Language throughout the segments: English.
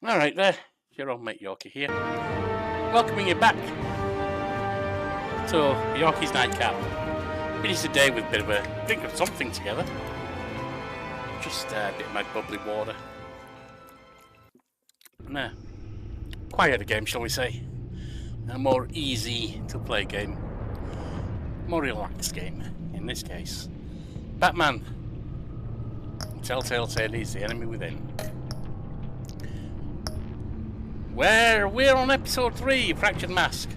Alright there, your old mate Yorkie here. Welcoming you back to Yorkie's Nightcap. Finished the day with a bit of a drink of something together. Just a bit of my bubbly water. And a quieter game, shall we say. A more easy to play game. More relaxed game, in this case. Batman the Telltale Series, The Enemy Within. We're on episode 3, Fractured Mask.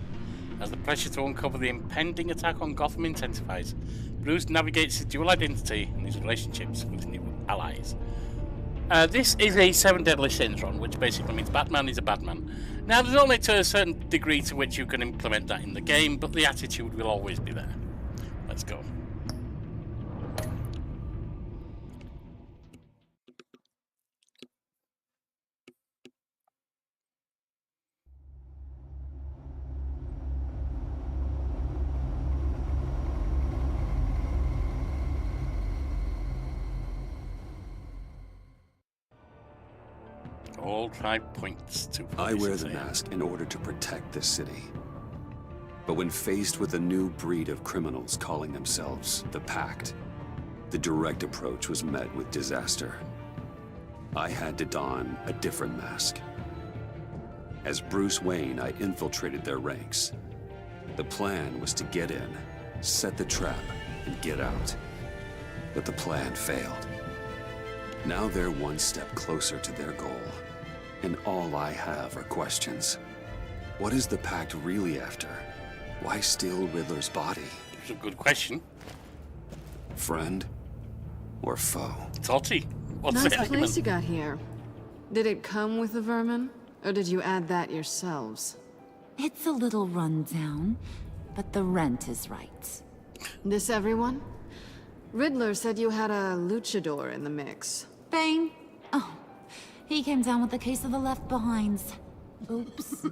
As the pressure to uncover the impending attack on Gotham intensifies, Bruce navigates his dual identity and his relationships with new allies. This is a 7 Deadly Sins run, which basically means Batman is a Batman. Now, there's only to a certain degree to which you can implement that in the game, but the attitude will always be there. Let's go. All 5 points to I wear the mask in order to protect this city. But when faced with a new breed of criminals calling themselves the Pact, the direct approach was met with disaster. I had to don a different mask. As Bruce Wayne, I infiltrated their ranks. The plan was to get in, set the trap, and get out. But the plan failed. Now they're one step closer to their goal. And all I have are questions. What is the Pact really after? Why steal Riddler's body? It's a good question. Friend or foe? Totty, what's Nice the place you got here. Did it come with the vermin? Or did you add that yourselves? It's a little rundown, but the rent is right. This everyone? Riddler said you had a luchador in the mix. Bang! Oh, he came down with a case of the left-behinds. Oops.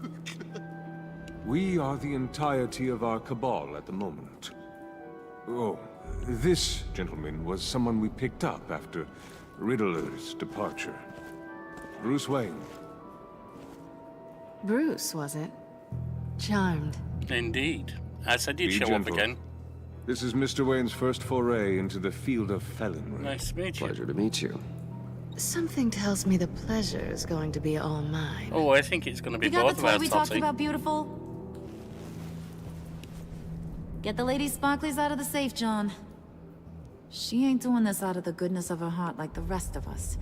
We are the entirety of our cabal at the moment. Oh, this gentleman was someone we picked up after Riddler's departure. Bruce Wayne. Bruce, was it? Charmed. Indeed. As I did Be show gentle. up again. This is Mr. Wayne's first foray into the field of felonry. Nice to meet you. Pleasure to meet you. Something tells me the pleasure is going to be all mine. Oh, I think it's going to be You got both the of toy us, we talked Totty. about, beautiful? Get the lady sparklies out of the safe, John. She ain't doing this out of the goodness of her heart like the rest of us.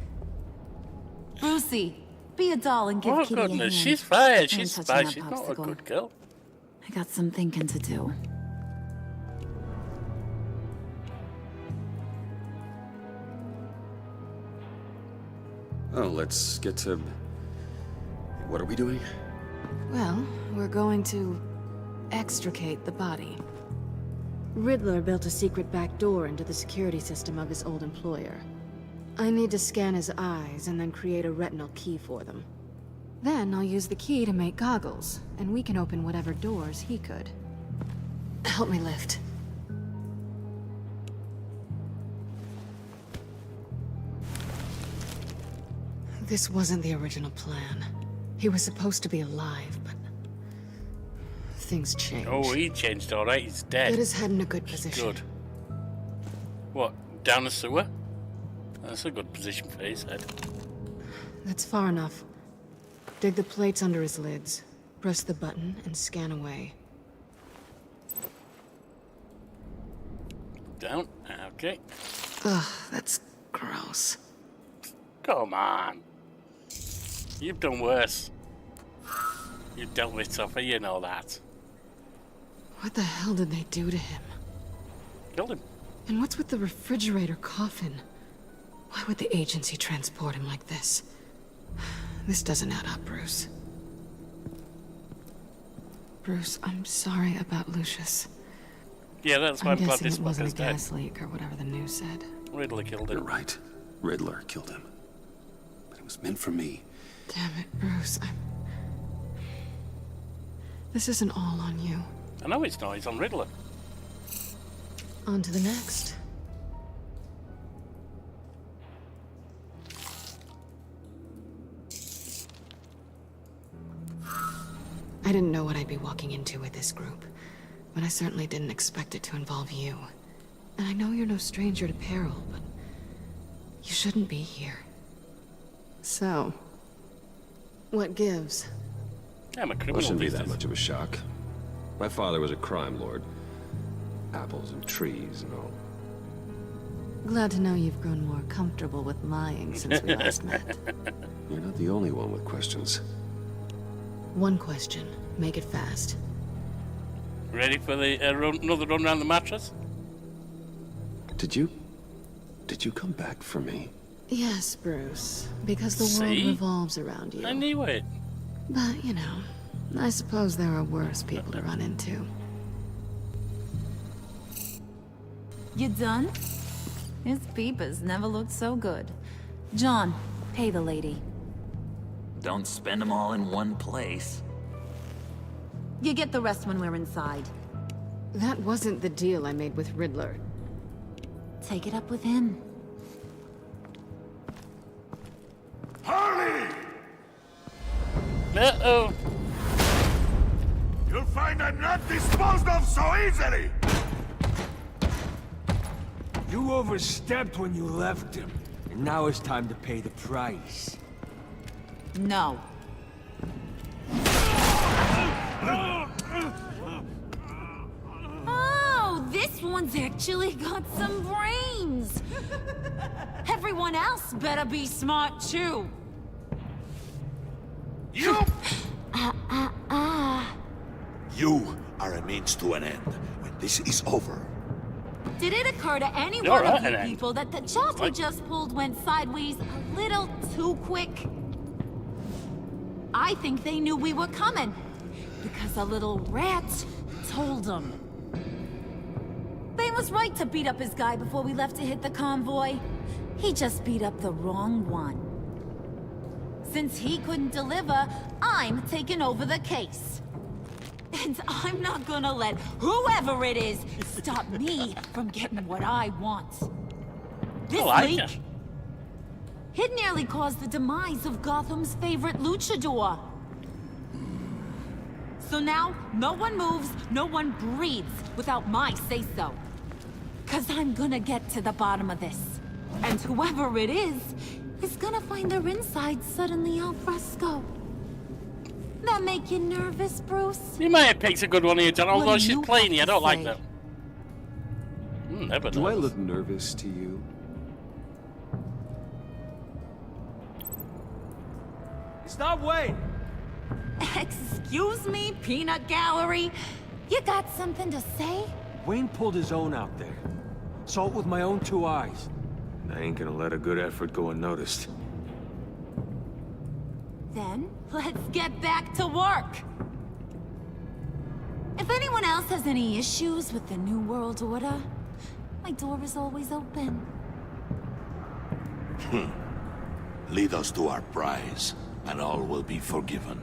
Brucey, be a doll and give Oh, Kitty a goodness, hand. she's fine. Ain't She's touching fine. that She's not a popsicle. good girl. I got some thinking to do. Oh, let's get to... What are we doing? Well, we're going to extricate the body. Riddler built a secret back door into the security system of his old employer. I need to scan his eyes and then create a retinal key for them. Then I'll use the key to make goggles, and we can open whatever doors he could. Help me lift. This wasn't the original plan. He was supposed to be alive, but things changed. Oh, he changed all right. He's dead. Get his head in a good position. Good. What, down a sewer? That's a good position for his head. That's far enough. Dig the plates under his lids. Press the button and scan away. Down. Okay. Ugh, that's gross. Come on. You've done worse. You've dealt with tougher, you know that. What the hell did they do to him? Killed him. And what's with the refrigerator coffin? Why would the agency transport him like this? This doesn't add up, Bruce. Bruce, I'm sorry about Lucius. Yeah, that's why I'm I'm glad guessing this it wasn't a fucker's dead. gas leak or whatever the news said. Riddler killed You're him. right. Riddler killed him. But it was meant for me. Damn it, Bruce. This isn't all on you. I know it's not. It's on Riddler. On to the next. I didn't know what I'd be walking into with this group, but I certainly didn't expect it to involve you. And I know you're no stranger to peril, but you shouldn't be here. So, what gives? I'm a Well, criminal. it shouldn't be these that days. much of a shock. My father was a crime lord. Apples and trees and all. Glad to know you've grown more comfortable with lying since we last met. You're not the only one with questions. One question. Make it fast. Ready for the another run around the mattress? Did you come back for me? Yes, Bruce. Because the See? world revolves around you. I knew it. But, you know, I suppose there are worse people to run into. You done? His peepers never looked so good. John, pay the lady. Don't spend them all in one place. You get the rest when we're inside. That wasn't the deal I made with Riddler. Take it up with him. Harley! Uh-oh. You'll find I'm not disposed of so easily! You overstepped when you left him, and now it's time to pay the price. No. Oh, this one's actually got some brains. Everyone else better be smart too. You! Ah. You are a means to an end. When this is over, Did it occur to any You're one of right, you then. people that the job we just pulled went sideways a little too quick? I think they knew we were coming, because a little rat told them. They was right to beat up his guy before we left to hit the convoy. He just beat up the wrong one. Since he couldn't deliver, I'm taking over the case. And I'm not gonna let whoever it is stop me from getting what I want. This I like leak, it. it nearly caused the demise of Gotham's favorite luchador. So now, no one moves, no one breathes without my say-so. 'Cause I'm gonna get to the bottom of this. And whoever it is gonna find their insides suddenly al fresco. That make you nervous, Bruce? You may have picked a good one here, John, although What do she's you plain. have I to don't like say? that. Never Do I knows. look nervous to you? Stop waiting! Excuse me, peanut gallery? You got something to say? Wayne pulled his own out there. Saw it with my own two eyes. I ain't gonna let a good effort go unnoticed. Then, let's get back to work. If anyone else has any issues with the New World Order, my door is always open. lead us to our prize, and all will be forgiven.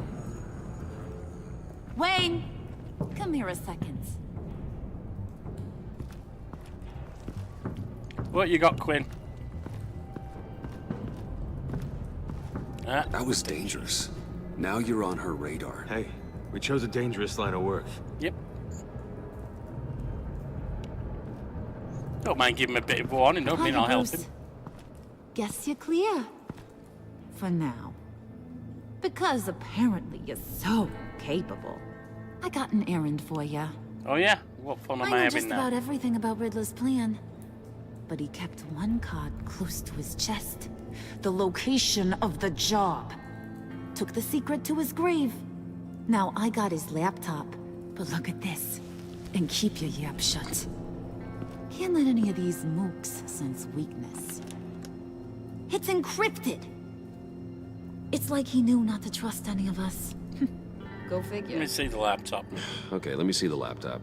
Wayne, come here a second. What you got, Quinn? That was dangerous. Now you're on her radar. Hey, we chose a dangerous line of work. Yep. Don't mind giving him a bit of warning, don't mean Hi, I'll help Bruce. him. Guess you're clear. For now. Because apparently you're so capable. I got an errand for you. Oh yeah? What fun am I I know having just now? about everything about Riddler's plan. But he kept one card close to his chest. The location of the job. Took the secret to his grave. Now I got his laptop. But look at this. And keep your yap shut. Can't let any of these mooks sense weakness. It's encrypted. It's like he knew not to trust any of us. Go Let figure. me see the laptop. Okay, let me see the laptop.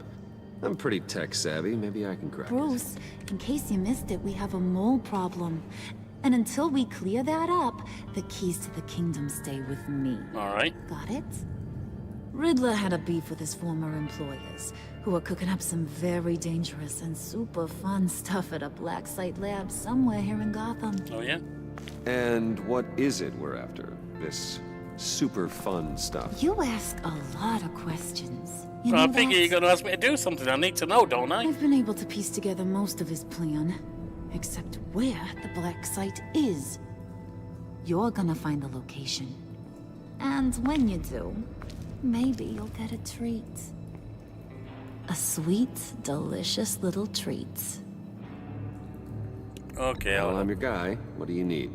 I'm pretty tech savvy. Maybe I can crack it. Bruce, in case you missed it, we have a mole problem. And until we clear that up, the keys to the kingdom stay with me. Alright. Got it? Riddler had a beef with his former employers, who were cooking up some very dangerous and super fun stuff at a black site lab somewhere here in Gotham. Oh yeah? And what is it we're after? This super fun stuff. You ask a lot of questions. You Well, I know figure that? you're gonna ask me to do something. I need to know, don't I? I've been able to piece together most of his plan, except where the black site is. You're gonna find the location. And when you do, maybe you'll get a treat. A sweet, delicious little treat. Okay, Well, well, I'm your guy. What do you need?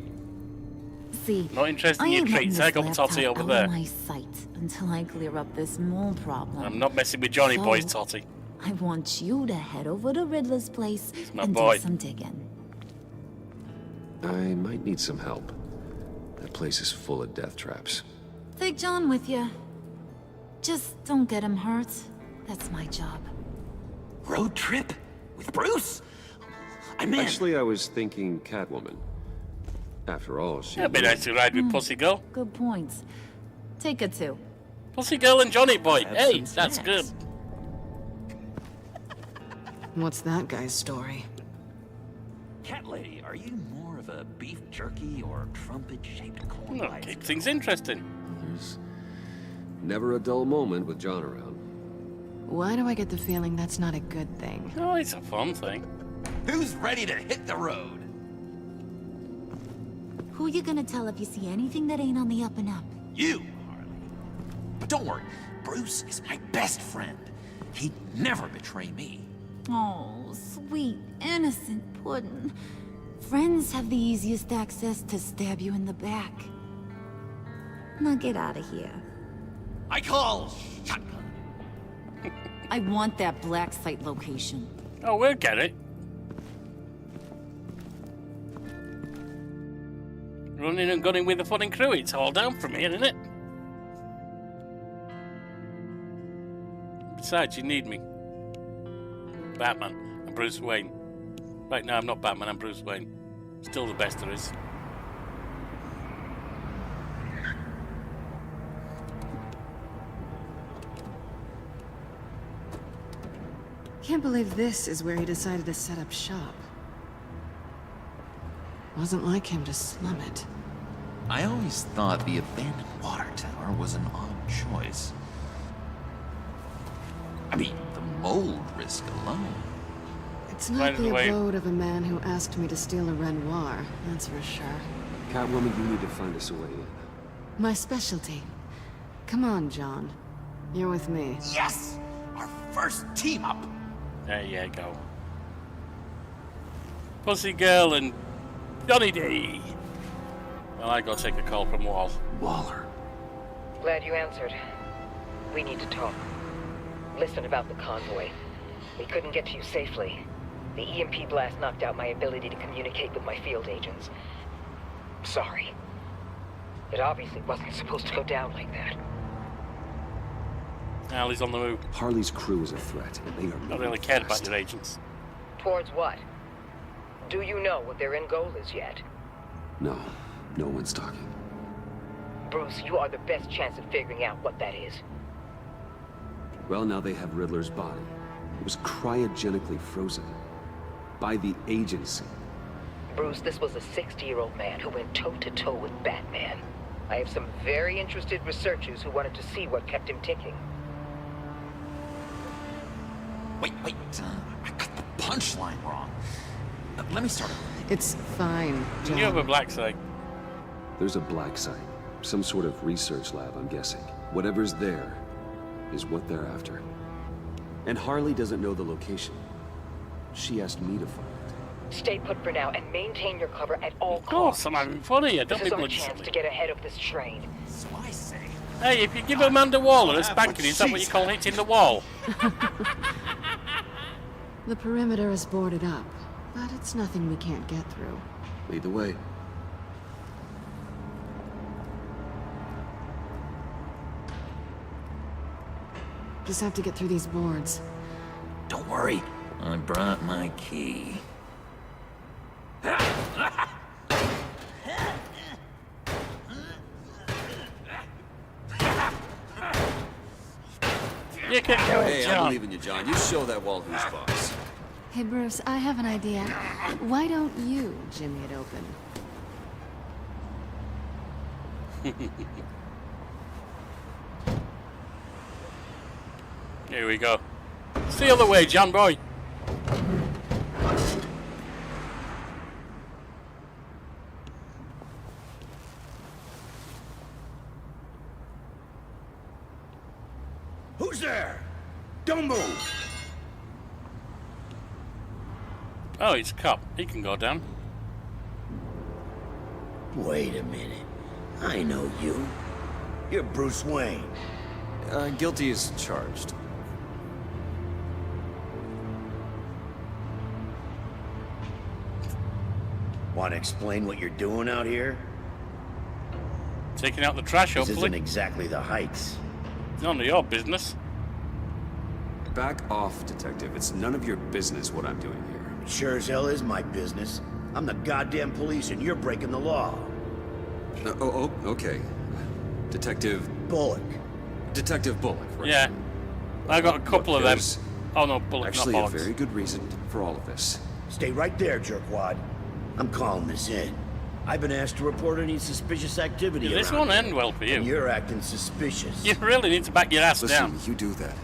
See, Not interested I in your ain't letting treats. this I got laptop Totty over out there. of my sight until I clear up this mole problem. I'm not messing with Johnny Boy's So- Totty. I want you to head over to Riddler's place my and boy. do some digging. I might need some help. That place is full of death traps. Take John with you. Just don't get him hurt. That's my job. Road trip? With Bruce? I'm in. Actually, I was thinking Catwoman. After all, she... It'd be nice to ride with Pussy Girl. Good points. Take it too. Pussy Girl and Johnny Boy. Have Hey, some that's snacks. good. What's that guy's story? Cat lady, are you more of a beef jerky or trumpet-shaped corn No, pie? keep things interesting. There's never a dull moment with John around. Why do I get the feeling that's not a good thing? Oh, it's a fun thing. Who's ready to hit the road? Who you gonna tell if you see anything that ain't on the up and up? You, Harley. But don't worry, Bruce is my best friend. He'd never betray me. Oh, sweet, innocent puddin'. Friends have the easiest access to stab you in the back. Now get out of here. I call shotgun. I want that black site location. Oh, we'll get it. Running and gunning with the fun and crew. It's all down from here, isn't it? Besides, you need me. Batman and Bruce Wayne. Right now, I'm not Batman, I'm Bruce Wayne. Still the best there is. Can't believe this is where he decided to set up shop. Wasn't like him to slum it. I always thought the abandoned water tower was an odd choice. I mean, the mold risk alone. It's not Right the away. abode of a man who asked me to steal a Renoir, that's for sure. Catwoman, you need to find us a way in. My specialty. Come on, John. You're with me. Yes! Our first team up! There you go. Pussy Girl and Johnny D. Well, I gotta take a call from Wall. Waller. Glad you answered. We need to talk. Listen about the convoy. We couldn't get to you safely. The EMP blast knocked out my ability to communicate with my field agents. Sorry. It obviously wasn't supposed to go down like that. Allie's on the move. Harley's crew is a threat, and they are Not moving really cared about fast. your agents. Towards what? Do you know what their end goal is yet? No, no one's talking. Bruce, you are the best chance at figuring out what that is. Well, now they have Riddler's body. It was cryogenically frozen. By the agency. Bruce, this was a 60-year-old man who went toe-to-toe with Batman. I have some very interested researchers who wanted to see what kept him ticking. Wait, I got the punchline wrong. Let me start over. It's fine, John. You have a black site. There's a black site. Some sort of research lab, I'm guessing. Whatever's there is what they're after. And Harley doesn't know the location. She asked me to find it. Stay put for now and maintain your cover at all Of course, costs. I'm having fun here. Don't This be is our bloody chance to silly. get ahead of this train. So I say, Hey, if you give Amanda Waller a But spanking, is that what you she's- call hitting the wall? The perimeter is boarded up, but it's nothing we can't get through. Lead the way. Just have to get through these boards. don't worry. I brought my key. You can do it, Hey, I John. believe in you, John. You show that wall who's boss. Hey, Bruce, I have an idea. Why don't you jimmy it open? Here we go. It's the other way, John boy. Who's there? Don't move! Oh, he's a cop. He can go down. Wait a minute. I know you. You're Bruce Wayne. Guilty as charged. Want to explain what you're doing out here? Taking out the trash, This hopefully. isn't exactly the Heights. None of your business. Back off, detective. It's none of your business what I'm doing here. Sure as hell is my business. I'm the goddamn police and you're breaking the law. Okay. Detective Bullock. Detective Bullock, right? Yeah. I got a couple of them. There's Oh no, Bullock, actually not a Bollocks. very good reason for all of this. Stay right there, jerkwad. I'm calling this in. I've been asked to report any suspicious activity Does this around one here, end well for and you? you're acting suspicious. You really need to back your ass Listen, down. you do that,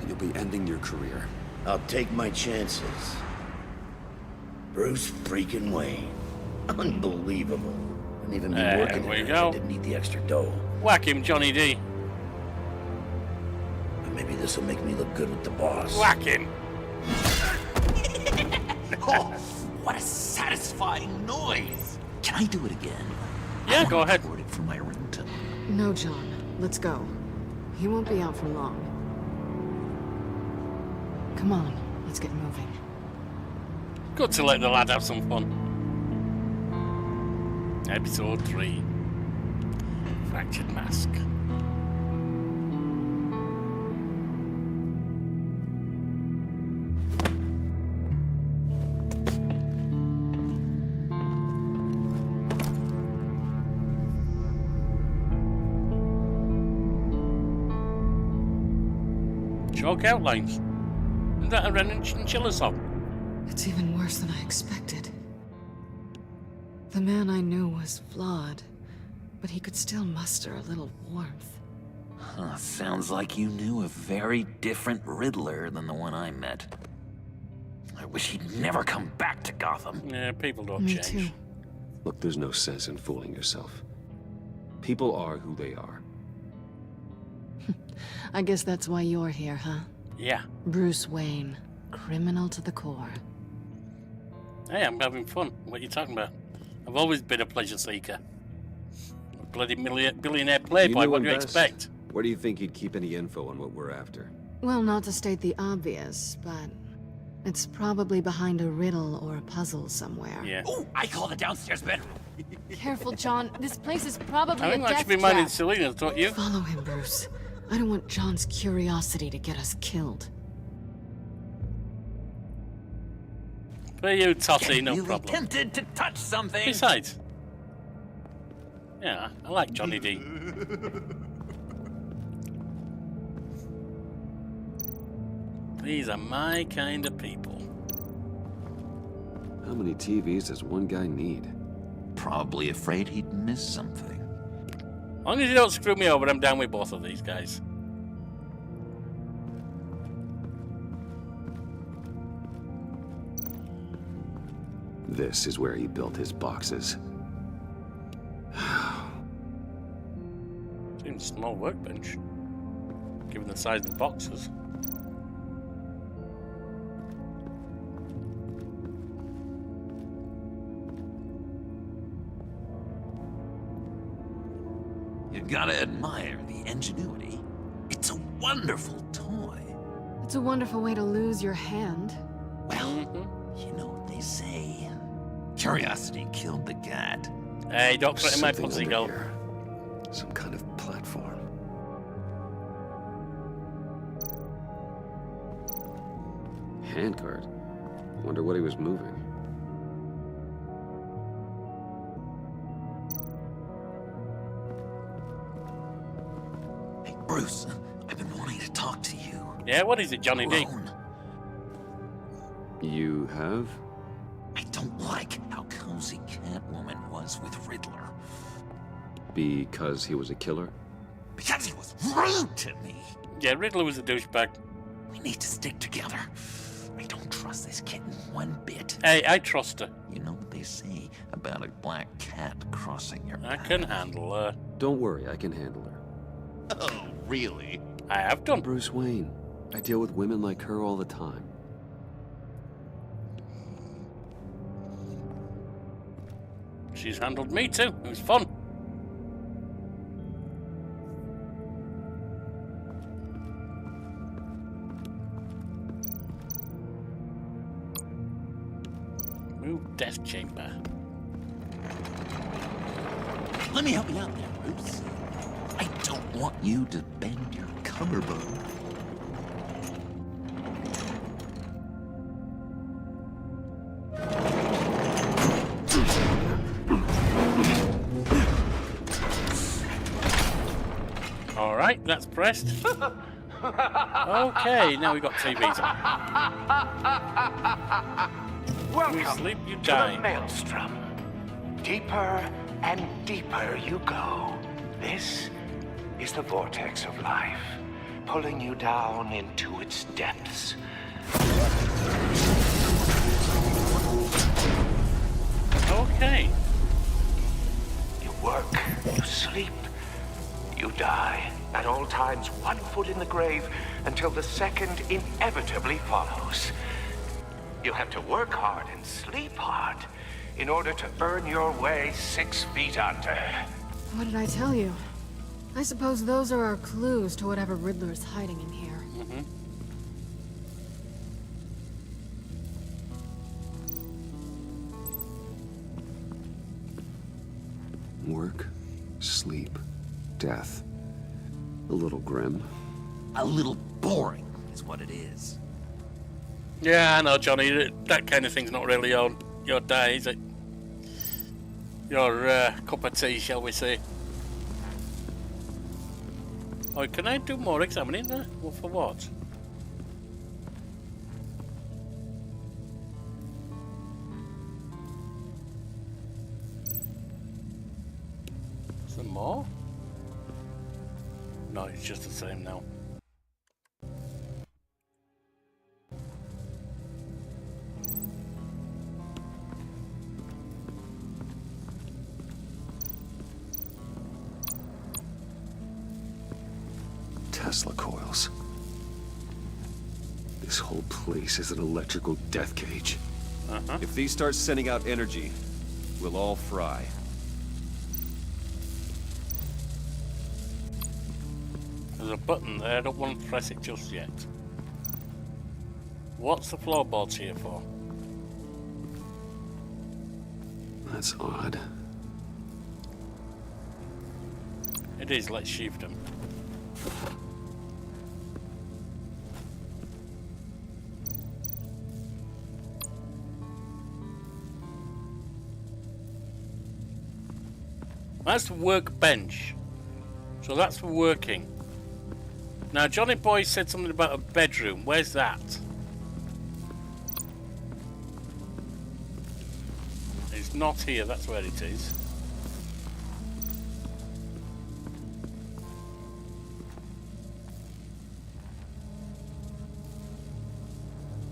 and you'll be ending your career. I'll take my chances. Bruce freaking Wayne. Unbelievable. Wouldn't even be There working we if go. I didn't need the extra dough. Whack him, Johnny D. But maybe this will make me look good with the boss. Whack him. Oh, what a satisfying noise! Can I do it again? Yeah, I go wanna ahead. record it for my ringtone. No, John. Let's go. He won't be out for long. Come on, let's get moving. Good to let the lad have some fun. Episode 3. Fractured Mask. Chalk outlines. Is that a Ren Chinchilla song? It's even worse than I expected. The man I knew was flawed, but he could still muster a little warmth. Huh, sounds like you knew a very different Riddler than the one I met. I wish he'd never come back to Gotham. Yeah, people don't Me change. too. Look, there's no sense in fooling yourself. People are who they are. I guess that's why you're here, huh? Yeah. Bruce Wayne, criminal to the core. Hey, I'm having fun. What are you talking about? I've always been a pleasure seeker. A bloody billionaire playboy, You what knew do you him best. expect? Where do you think he'd keep any info on what we're after? Well, not to state the obvious, but it's probably behind a riddle or a puzzle somewhere. Yeah. Oh, I call the downstairs bedroom. Careful, John. This place is probably I think that should be minding Selena, don't you? Follow him, Bruce. I don't want John's curiosity to get us killed. For you, Totty, no really problem. tempted to touch something. Besides, yeah, I like Johnny D. These are my kind of people. How many TVs does one guy need? Probably afraid he'd miss something. As long as you don't screw me over, I'm down with both of these guys. This is where he built his boxes. Seems a small workbench, given the size of the boxes. You gotta admire the ingenuity. It's a wonderful toy. It's a wonderful way to lose your hand. Well, you know what they say. Curiosity killed the cat. Hey, don't threaten my Something pussy, under girl. here. Some kind of platform. Handcart. Wonder what he was moving. Hey, Bruce, I've been wanting to talk to you. Yeah, what is it, Johnny D? Alone. You have? I don't like how cozy Catwoman was with Riddler. Because he was a killer? Because he was rude to me. Yeah, Riddler was a douchebag. We need to stick together. I don't trust this kitten one bit. Hey, I trust her. You know what they say about a black cat crossing your I path? can handle her. Don't worry, I can handle her. Oh, really? I have done. Bruce Wayne. I deal with women like her all the time. She's handled me too. It was fun. Move death chamber. Let me help you out there, Bruce. I don't want you to bend your collarbone. All right, that's pressed. Okay, now we got TVs on. You Welcome sleep, you to die. the Maelstrom. Deeper and deeper you go. This is the vortex of life, pulling you down into its depths. Okay. You work, you sleep, you die. At all times, one foot in the grave until the second inevitably follows. You'll have to work hard and sleep hard in order to earn your way 6 feet under. What did I tell you? I suppose those are our clues to whatever Riddler is hiding in here. Work, sleep, death. A little grim. A little boring is what it is. Yeah, I know, Johnny. That kind of thing's not really your day, is it? Your cup of tea, shall we say? Oh, can I do more examining there? Well, for what? Is there more? No, it's just the same now. Tesla coils. This whole place is an electrical death cage. If these start sending out energy, we'll all fry. There's a button there, I don't want to press it just yet. What's the floorboards here for? That's odd. It is, let's shift them. That's the workbench. So that's for working. Now, Johnny Boy said something about a bedroom. Where's that? It's not here, that's where it is.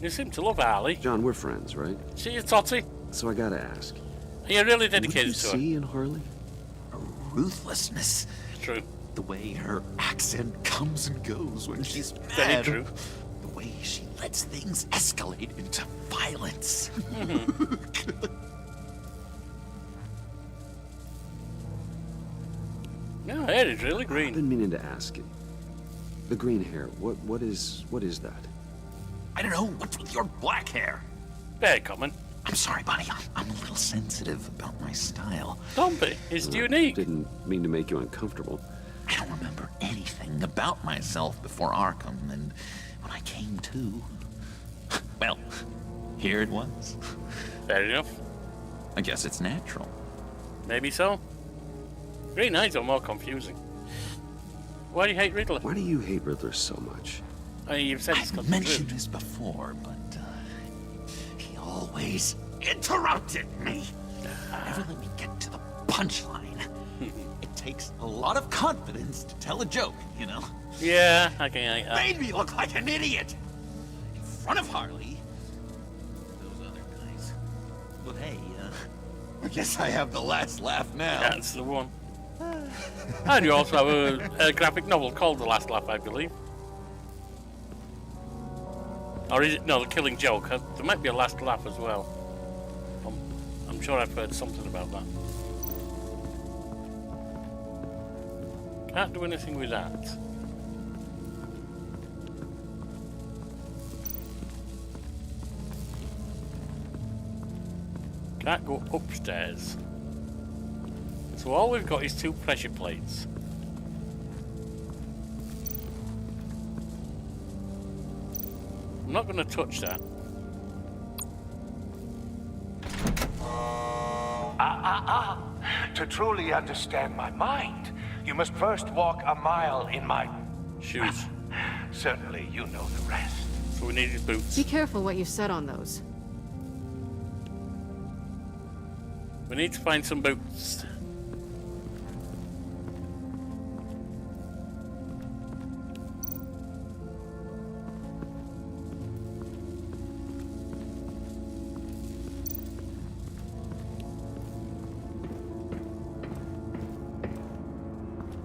You seem to love Harley. John, we're friends, right? See you, Totty? So I gotta ask. Are you really What do dedicated you to her? see in Harley? A ruthlessness. True. The way her accent comes and goes when she's mad. Very true. The way she lets things escalate into violence. No, hair is really I've green. been meaning to ask it. The green hair, what is that? I don't know, what's with your black hair? Very common. I'm sorry, buddy. I'm a little sensitive about my style. Don't be. It's unique. Didn't mean to make you uncomfortable. I don't remember anything about myself before Arkham, and when I came to, well, here it was. Fair enough. I guess it's natural. Maybe so. Green eyes are more confusing. Why do you hate Riddler? Why do you hate Riddler so much? I mean, you've said it's got I've the mentioned truth. this before, but he always interrupted me. Never let me get to the punchline. It takes a lot of confidence to tell a joke, you know? Yeah, I can. Made me look like an idiot! In front of Harley. Those other guys. But hey, I guess I have the last laugh now. That's the one. And you also have a graphic novel called The Last Laugh, I believe. Or is it? No, The Killing Joke. There might be a Last Laugh as well. I'm sure I've heard something about that. Can't do anything with that. Can't go upstairs. So all we've got is 2 pressure plates. I'm not going to touch that. To truly understand my mind, you must first walk a mile in my shoes. Certainly, you know the rest. So we need his boots. Be careful what you set on those. We need to find some boots.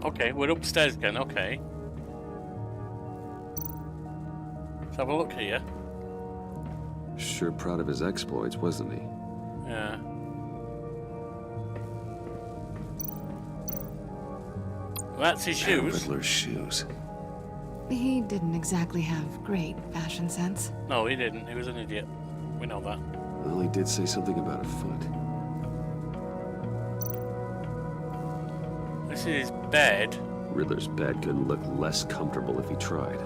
Okay, we're upstairs again, okay. Let's have a look here. Sure proud of his exploits, wasn't he? Yeah. Well, that's his shoes. Riddler's shoes. He didn't exactly have great fashion sense. No, he didn't. He was an idiot. We know that. Well, he did say something about a foot. This is his bed. Riddler's bed couldn't look less comfortable if he tried.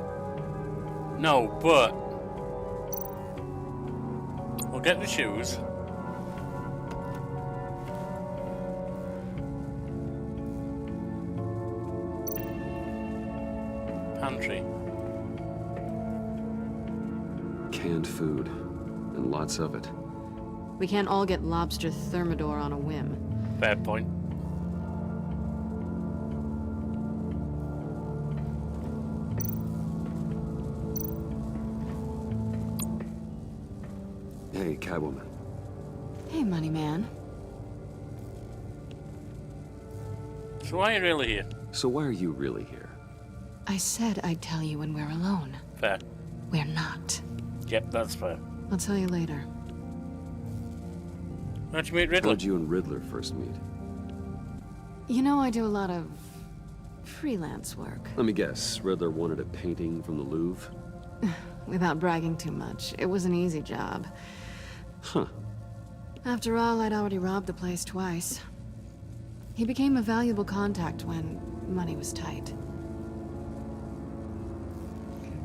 No, but we'll get the shoes. Pantry. Canned food, and lots of it. We can't all get lobster thermidor on a whim. Fair point. Hey, Catwoman. Hey, money man. So why are you really here? So why are you really here? I said I'd tell you when we're alone. Fair. We're not. Yep, that's fair. I'll tell you later. How'd you meet Riddler? How'd you and Riddler first meet? You know, I do a lot of freelance work. Let me guess, Riddler wanted a painting from the Louvre? Without bragging too much, it was an easy job. Huh. After all, I'd already robbed the place twice. He became a valuable contact when money was tight.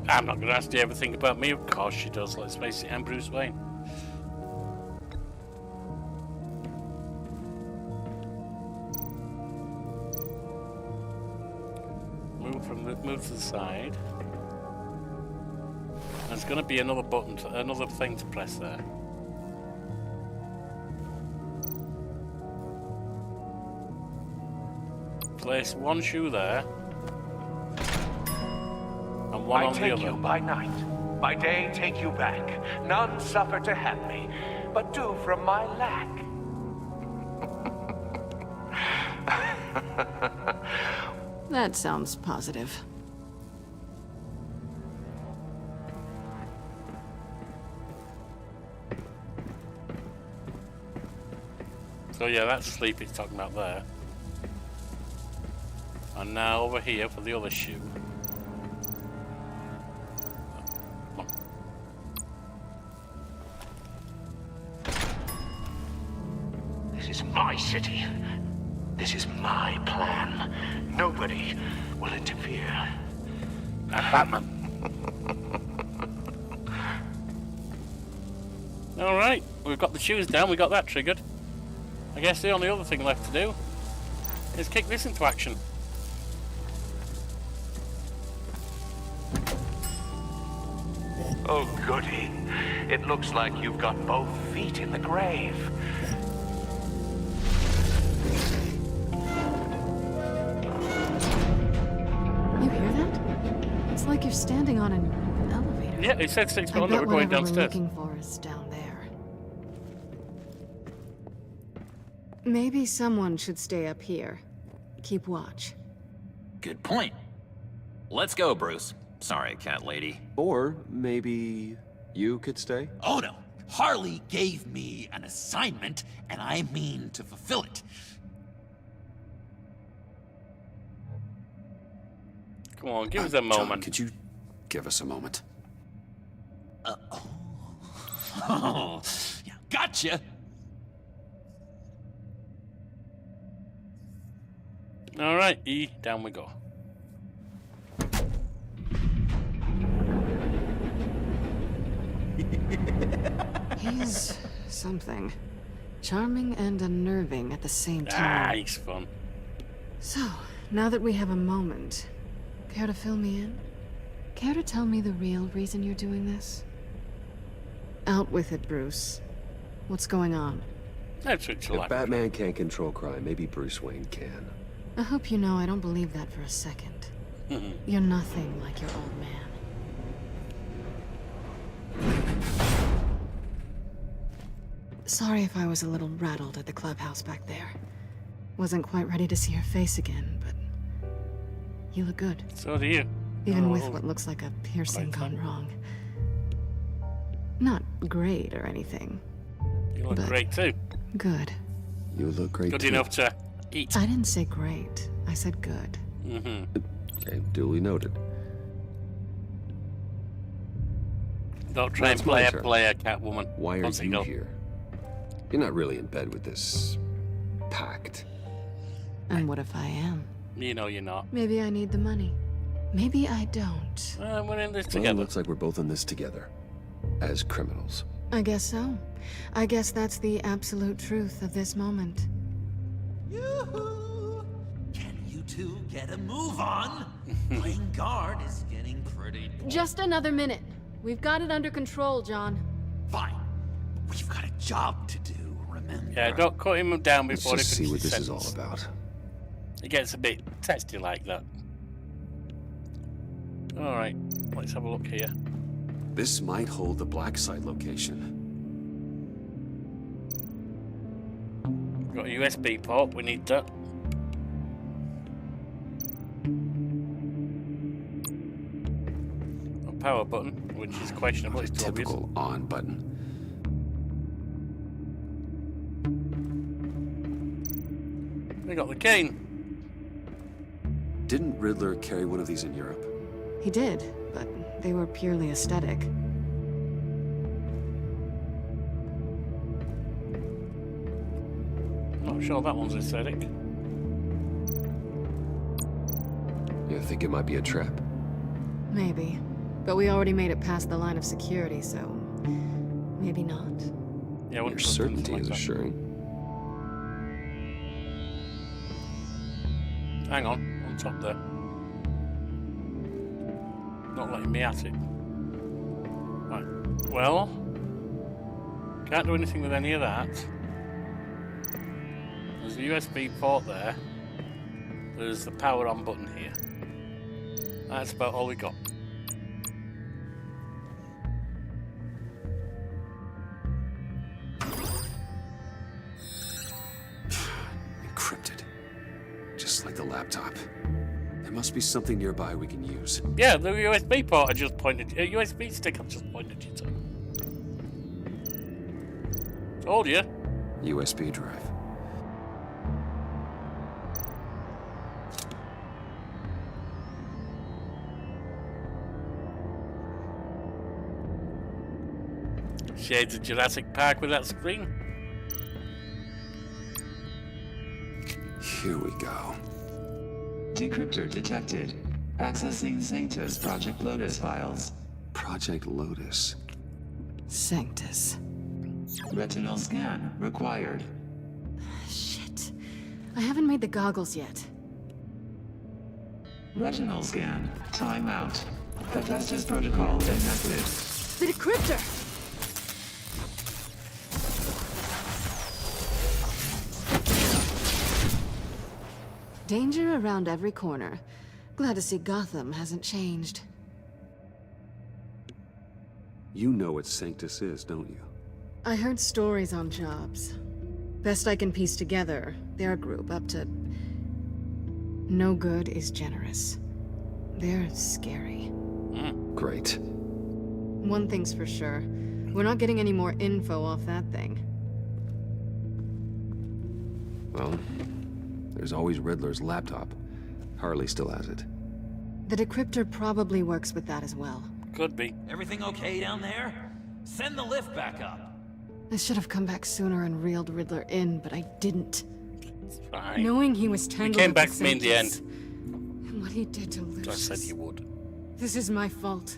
I'm not going to ask you everything about me. Of course she does. Let's face it, I'm Bruce Wayne. Move to the side. There's going to be another button, another thing to press there. Place one shoe there, and one on the other. I take you by night, by day take you back. None suffer to have me, but do from my lack. That sounds positive. So yeah, that's sleep he's talking about there. And now over here for the other shoe. This is my city. This is my plan. Nobody will interfere. Batman. Alright, we've got the shoes down, we got that triggered. I guess the only other thing left to do is kick this into action. Oh, goody. It looks like you've got both feet in the grave. you're standing on an elevator. Yeah, it said 6 I people that bet were going whatever we're downstairs. looking for is down there. Maybe someone should stay up here. Keep watch. Good point. Let's go, Bruce. Sorry, cat lady. Or maybe you could stay? Oh no. Harley gave me an assignment, and I mean to fulfill it. Come on, give us a John, moment. could you give us a moment? Oh, yeah, gotcha. All right, E, down we go. He's something. Charming and unnerving at the same Ah, time. he's fun. So, now that we have a moment, care to fill me in? Care to tell me the real reason you're doing this? Out with it, Bruce. What's going on? That's what you If like. Batman can't control crime, maybe Bruce Wayne can. I hope you know I don't believe that for a second. You're nothing like your old man. Sorry if I was a little rattled at the clubhouse back there. Wasn't quite ready to see your face again, but you look good. So do you. Even Oh, with what looks like a piercing gone wrong. Not great or anything. You look but great too. Good. You look great Good too. enough to eat. I didn't say great. I said good. Okay, duly noted. Don't try and That's play my a turn. player, Catwoman. Why are Once you go. here? You're not really in bed with this pact. And what if I am? You know you're not. Maybe I need the money. Maybe I don't. We're in this Well, it together. looks like we're both in this together. As criminals. I guess so. I guess that's the absolute truth of this moment. Yoo-hoo! Can you two get a move on? Playing guard is getting pretty boring. Just another minute. We've got it under control, John. Fine. We've got a job to do, remember? Yeah, don't cut him down Let's before just he see finishes what his this is all sentence. about. It gets a bit testy like that. Alright, let's have a look here. This might hold the black site location. Got a USB port, we need that. A power button, which is questionable, A it's too obvious. typical on button. We got the cane. Didn't Riddler carry one of these in Europe? He did, but they were purely aesthetic. Not sure that one's aesthetic. You think it might be a trap? Maybe. But we already made it past the line of security, so maybe not. Yeah, I Your wouldn't trust certainty anything is like assuring. that. Hang on top there. Not letting me at it. Right, well, can't do anything with any of that. There's a USB port there. There's the power on button here. That's about all we got. Encrypted. Just like the laptop. There must be something nearby we can use. Yeah, the USB port I just pointed, USB stick I just pointed you to. Told you. USB drive. Shades of Jurassic Park with that screen. Here we go. Decryptor detected. Accessing Sanctus Project Lotus files. Project Lotus. Sanctus. Retinal scan required. Shit. I haven't made the goggles yet. Retinal scan. Timeout. Hephaestus protocol enacted. The decryptor! Danger around every corner. Glad to see Gotham hasn't changed. You know what Sanctus is, don't you? I heard stories on jobs. Best I can piece together, they're a group up to... no good is generous. They're scary. Great. One thing's for sure. We're not getting any more info off that thing. Well, there's always Riddler's laptop. Harley still has it. The decryptor probably works with that as well. Could be. Everything okay down there? Send the lift back up. I should have come back sooner and reeled Riddler in, but I didn't. It's fine. Knowing he was tangled You came with back the to me in the end. Sanctus, and what he did to Lucius. I said you would. This is my fault.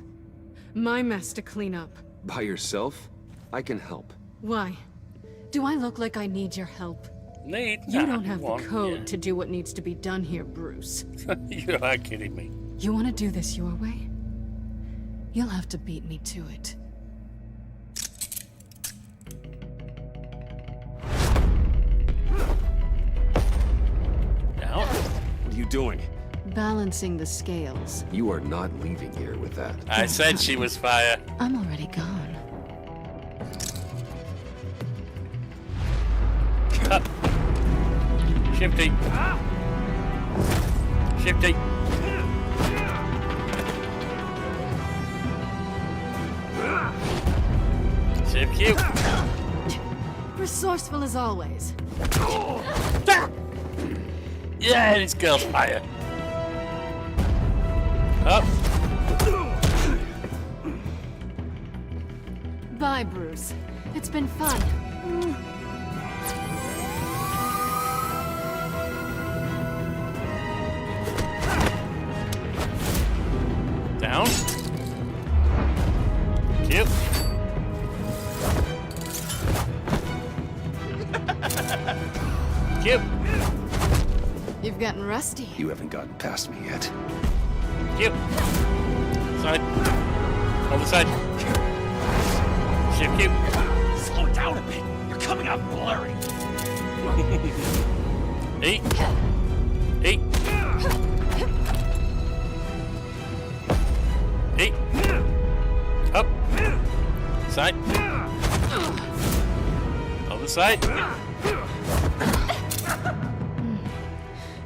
My mess to clean up. By yourself? I can help. Why? Do I look like I need your help? Need? You Nah, don't have the want, code to do what needs to be done here, Bruce. You are kidding me. You want to do this your way? You'll have to beat me to it. Now? What are you doing? Balancing the scales. You are not leaving here with that. I said she was fire. I'm already gone. Shifty. Shifty. Shift Q. Resourceful as always. Yeah, this girl's fire. Up. Bye, Bruce. It's been fun. Down. Cute. Cute. You've gotten rusty. You haven't gotten past me yet. Cute. Side. Other side. Shift cute. Slow down a bit. You're coming out blurry. 8. 8. 8. Up. Side. Other side.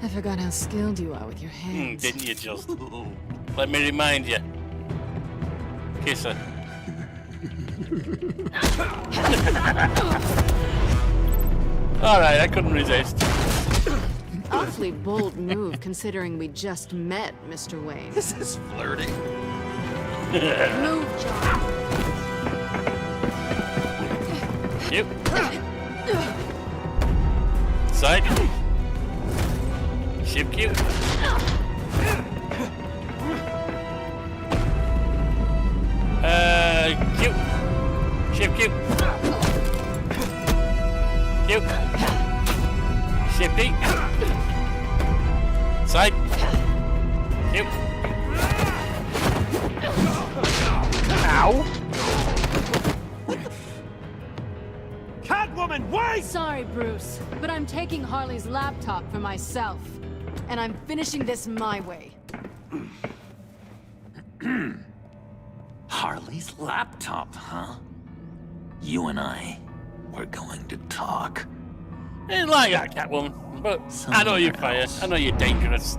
I forgot how skilled you are with your hands. Didn't you just? Let me remind you. Kiss her. Alright, I couldn't resist. Awfully bold move considering we just met, Mr. Wayne. This is flirting. Move, John. Yep. Side. Shift Q. Q. Shift Q. Q. Shift E. Side. Q. Ow. Catwoman, wait! Sorry, Bruce, but I'm taking Harley's laptop for myself. And I'm finishing this my way. Harley's laptop, huh? You and I, we're going to talk. Ain't like that, Catwoman. But I know you're fire. I know you're dangerous.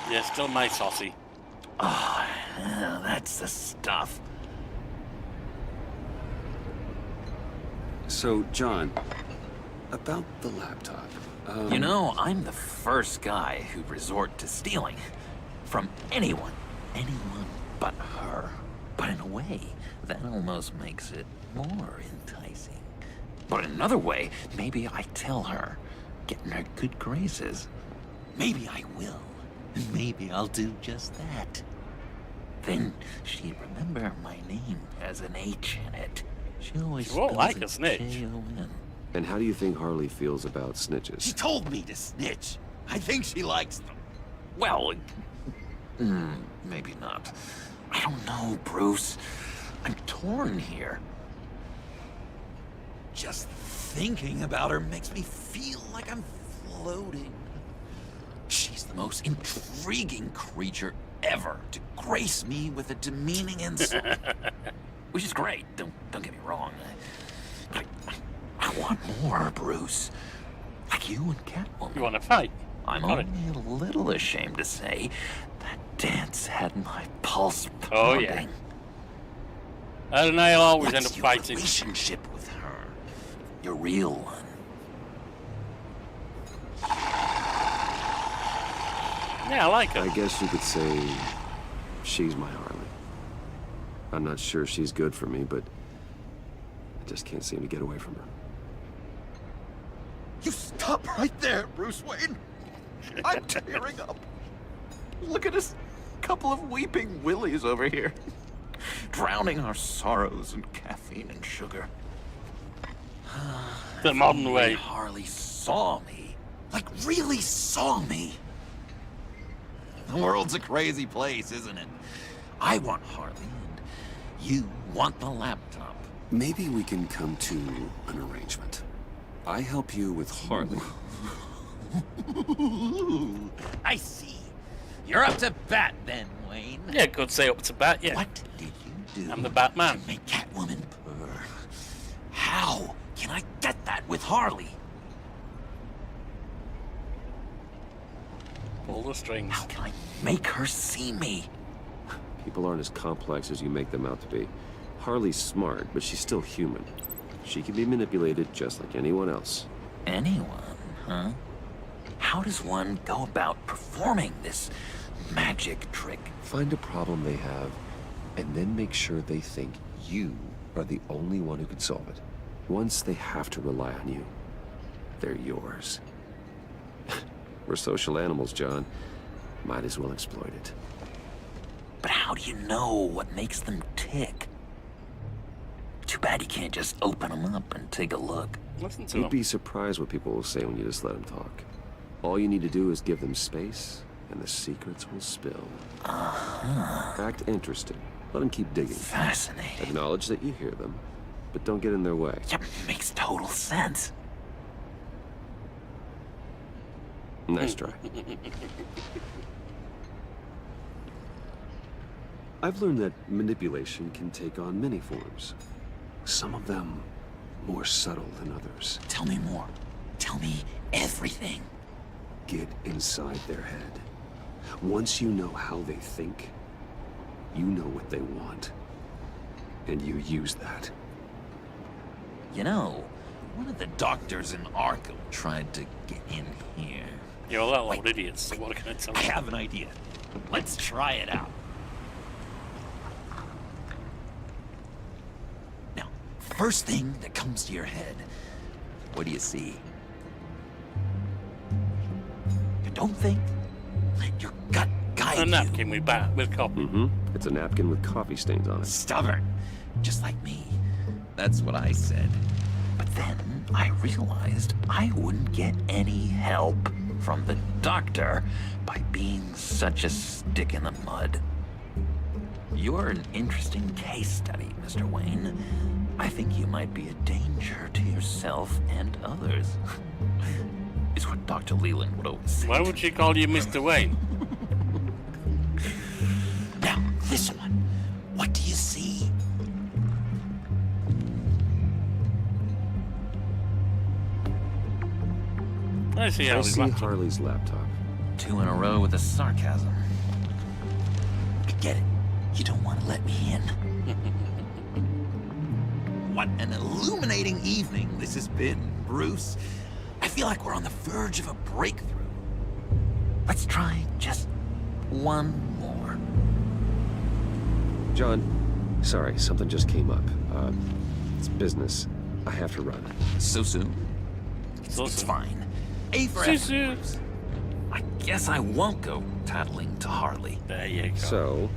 Yeah, still my saucy. Oh, yeah, that's the stuff. So, John, about the laptop. You know, I'm the first guy who'd resort to stealing. From anyone. Anyone but her. But in a way, that almost makes it more enticing. But in another way, maybe I tell her, get in her good graces. Maybe I will. And maybe I'll do just that. Then she'd remember my name has an H in it. She always She won't spells like it a snitch. J-O-N. And how do you think Harley feels about snitches? She told me to snitch. I think she likes them. Well, Maybe not. I don't know, Bruce. I'm torn here. Just thinking about her makes me feel like I'm floating. She's the most intriguing creature ever to grace me with a demeaning insight. Which is great, don't get me wrong. I want more, Bruce. Like you and Catwoman. You want to fight? I'm only a little ashamed to say that dance had my pulse Oh, pounding. yeah. And I'll always end up What's your fighting. relationship with her? Your real one. Yeah, I like her. I guess you could say she's my Harley. I'm not sure she's good for me, but I just can't seem to get away from her. You stop right there, Bruce Wayne. I'm tearing up. Look at us, couple of weeping willies over here, drowning our sorrows in caffeine and sugar. The modern way. Harley saw me, like really saw me. The world's a crazy place, isn't it? I want Harley, and you want the laptop. Maybe we can come to an arrangement. I help you with Harley. I see. You're up to bat then, Wayne. Yeah, could say up to bat, yeah. What did you do? I'm the Batman. To make Catwoman purr. How can I get that with Harley? Pull the strings. How can I make her see me? People aren't as complex as you make them out to be. Harley's smart, but she's still human. She can be manipulated just like anyone else. Anyone, huh? How does one go about performing this magic trick? Find a problem they have, and then make sure they think you are the only one who can solve it. Once they have to rely on you, they're yours. We're social animals, John. Might as well exploit it. But how do you know what makes them tick? Too bad you can't just open them up and take a look. Listen to You'd them. be surprised what people will say when you just let them talk. All you need to do is give them space, and the secrets will spill. Act interested. Let them keep digging. Fascinating. Acknowledge that you hear them, but don't get in their way. Yep, makes total sense. Nice try. I've learned that manipulation can take on many forms. Some of them more subtle than others. Tell me more. Tell me everything. Get inside their head. Once you know how they think, you know what they want. And you use that. You know, one of the doctors in Arkham tried to get in here. You're a lot of idiots, so what can I tell I you? have an idea. Let's try it out. Now, first thing that comes to your head, what do you see? You don't think? Let your gut guide A napkin with coffee. It's a napkin with coffee stains on it. Stubborn, just like me. That's what I said. But then I realized I wouldn't get any help from the doctor by being such a stick in the mud. You're an interesting case study, Mr. Wayne. I think you might be a danger to yourself and others. It's what Dr. Leland would always say. Why would she call you Mr. Wayne? Now, this one. What do you see? I see I Harley's see laptop. Harley's laptop. 2 in a row with the sarcasm. Get it. You don't want to let me in. What an illuminating evening this has been, Bruce. I feel like we're on the verge of a breakthrough. Let's try just one more. John, sorry, something just came up. It's business. I have to run. So soon? So It's soon. fine. A for So effort, soon. Bruce. I guess I won't go tattling to Harley. There you go. So,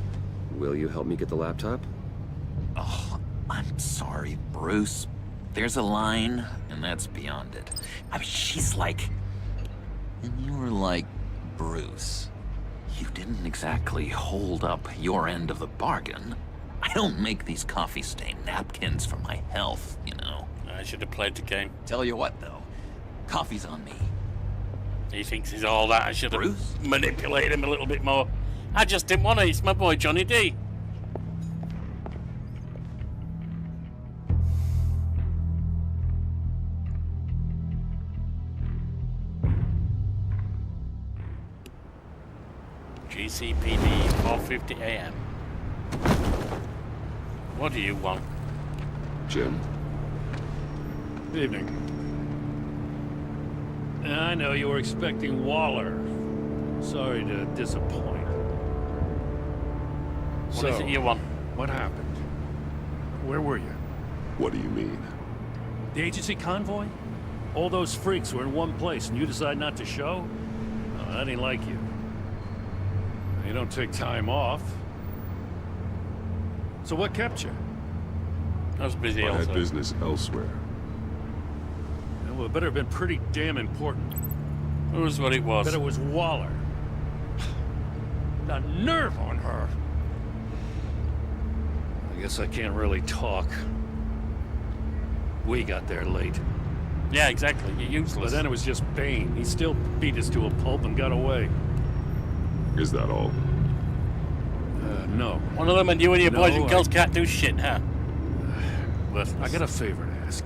will you help me get the laptop? Oh, I'm sorry, Bruce. There's a line, and that's beyond it. I mean, she's like... And you're like Bruce. You didn't exactly hold up your end of the bargain. I don't make these coffee-stained napkins for my health, you know. I should have played the game. Tell you what, though. Coffee's on me. He thinks he's all that. I should have Bruce? manipulated him a little bit more. I just didn't want to. It's my boy Johnny D. GCPD 4:50 AM. What do you want? Jim? Evening. I know you were expecting Waller. Sorry to disappoint. What is it you want? What happened? Where were you? What do you mean? The agency convoy? All those freaks were in one place and you decide not to show? No, that ain't like you. You don't take time off. So what kept you? I was busy I also. had business elsewhere. Well, it better have been pretty damn important. It was what it was. Bet it was Waller. The nerve on her! I guess I can't really talk. We got there late. Yeah, exactly. You're useless. But then it was just Bane. He still beat us to a pulp and got away. Is that all? No. One of them and you and your boys and No, girls can't do shit, huh? I got a favor to ask.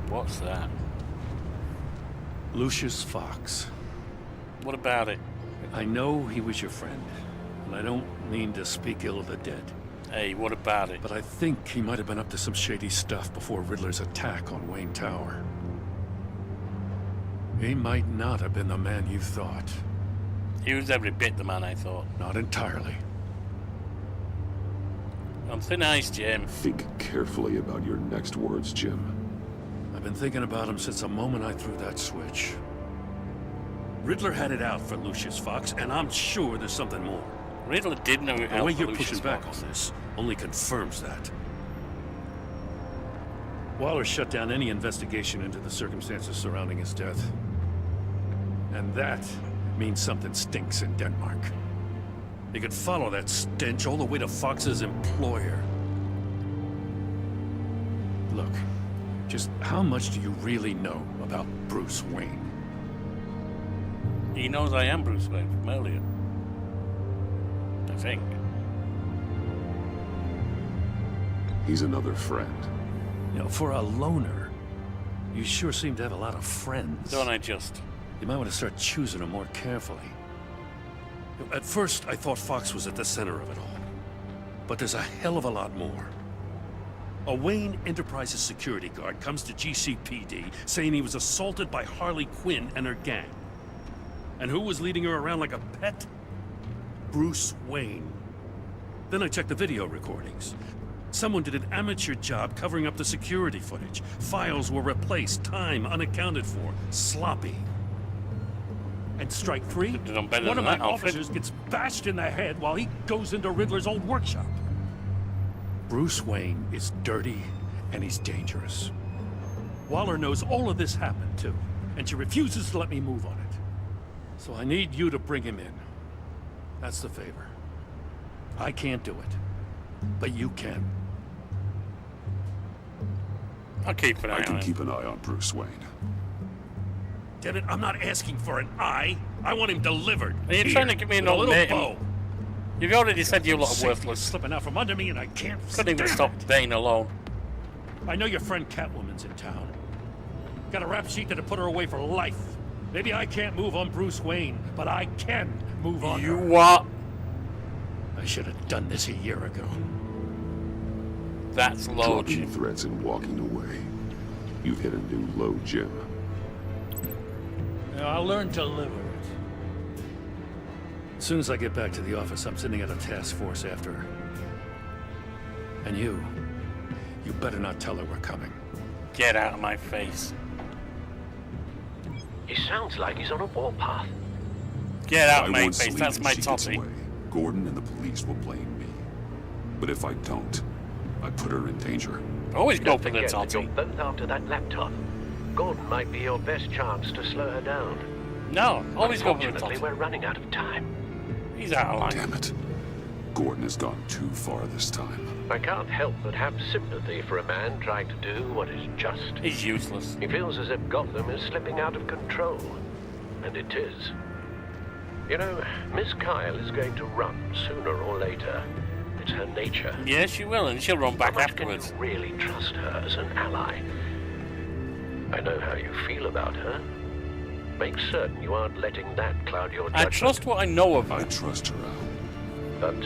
What's that? Lucius Fox. What about it? I know he was your friend, and I don't mean to speak ill of the dead. Hey, what about it? But I think he might have been up to some shady stuff before Riddler's attack on Wayne Tower. He might not have been the man you thought. He was every bit the man I thought. Not entirely. I'm thin ice, Jim. Think carefully about your next words, Jim. I've been thinking about him since the moment I threw that switch. Riddler had it out for Lucius Fox, and I'm sure there's something more. Riddler did know it The out way for you're Lucius pushing back Fox. on this only confirms that. Waller shut down any investigation into the circumstances surrounding his death. And that means something stinks in Denmark. They could follow that stench all the way to Fox's employer. Look, just how much do you really know about Bruce Wayne? He knows I am Bruce Wayne from earlier. I think. He's another friend. You know, for a loner, you sure seem to have a lot of friends. Don't I just? You might want to start choosing them more carefully. At first, I thought Fox was at the center of it all. But there's a hell of a lot more. A Wayne Enterprises security guard comes to GCPD saying he was assaulted by Harley Quinn and her gang. And who was leading her around like a pet? Bruce Wayne. Then I checked the video recordings. Someone did an amateur job covering up the security footage. Files were replaced, time unaccounted for, sloppy. And strike three, one of my officers gets bashed in the head while he goes into Riddler's old workshop. Bruce Wayne is dirty and he's dangerous. Waller knows all of this happened too, and she refuses to let me move on it. So I need you to bring him in. That's the favor. I can't do it, but you can. I'll keep an eye on him. I can keep an eye on Bruce Wayne. Damn it, I'm not asking for an eye. I want him delivered. Are you trying to give me an ultimatum? You've already said you lot are worthless. Slipping out from under me and I can't Couldn't even stop Bane alone. I know your friend Catwoman's in town. Got a rap sheet that'll put her away for life. Maybe I can't move on Bruce Wayne, but I can move on You her. what? I should have done this a year ago. That's low, Dropping Jim. threats and walking away. You've hit a new low, Jim. I'll learn to live with it. As soon as I get back to the office, I'm sending out a task force after her. And you better not tell her we're coming. Get out of my face. He sounds like he's on a warpath. Get out I of my won't face. sleep That's if my she gets topic. away. Gordon and the police will blame me. But if I don't, I put her in danger. Always go Don't for the forget that you're totty. both after that laptop. Gordon might be your best chance to slow her down. No, always go for the Unfortunately, totty. we're running out of time. He's out of line. Damn it. Gordon has gone too far this time. I can't help but have sympathy for a man trying to do what is just. He's useless. He feels as if Gotham is slipping out of control. And it is. You know, Miss Kyle is going to run sooner or later. It's her nature. Yes, she will, and she'll run back How much afterwards. Can you really trust her as an ally? I know how you feel about her. Make certain you aren't letting that cloud your judgment. I trust what I know of her. I trust her, Al. But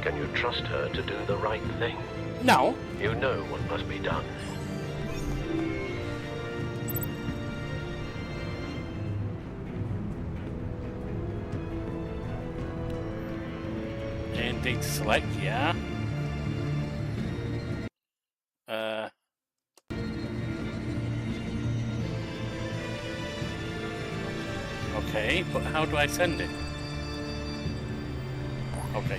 can you trust her to do the right thing? No. You know what must be done. Anything to select, yeah. Okay, but how do I send it? Okay.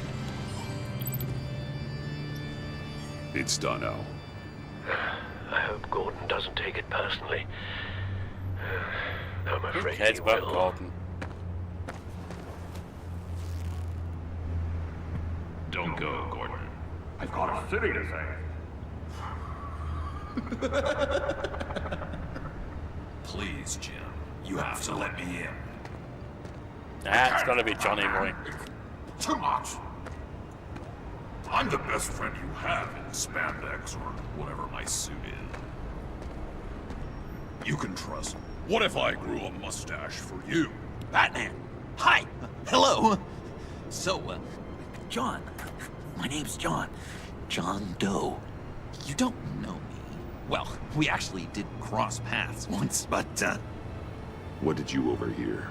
It's done, Al. I hope Gordon doesn't take it personally. I'm afraid Who cares he about will. Gordon? Don't go, Gordon. I've got a city to save. Please, Jim. You have to let me in. That's gotta be Johnny Boy. Too much. I'm the best friend you have in spandex or whatever my suit is. You can trust me. What if I grew a mustache for you? Batman! Hi! Hello! So, John. My name's John. John Doe. You don't know me. Well, we actually did cross paths once, but, What did you overhear?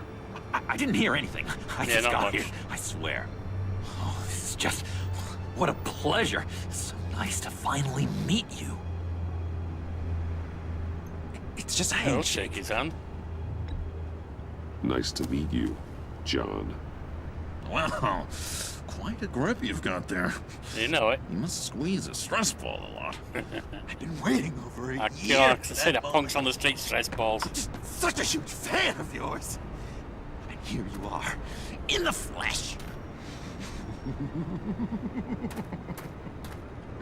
I didn't hear anything. I Yeah, just not got much. here. I swear. Oh, this is just... What a pleasure. So nice to finally meet you. It's just a I'll handshake. shake his hand. Nice to meet you, John. Wow. Quite a grip you've got there. You know it. You must squeeze a stress ball a lot. I've been waiting over a I year. can't for say that the punks moment. on the street stress balls. I'm just such a huge fan of yours. And here you are, in the flesh.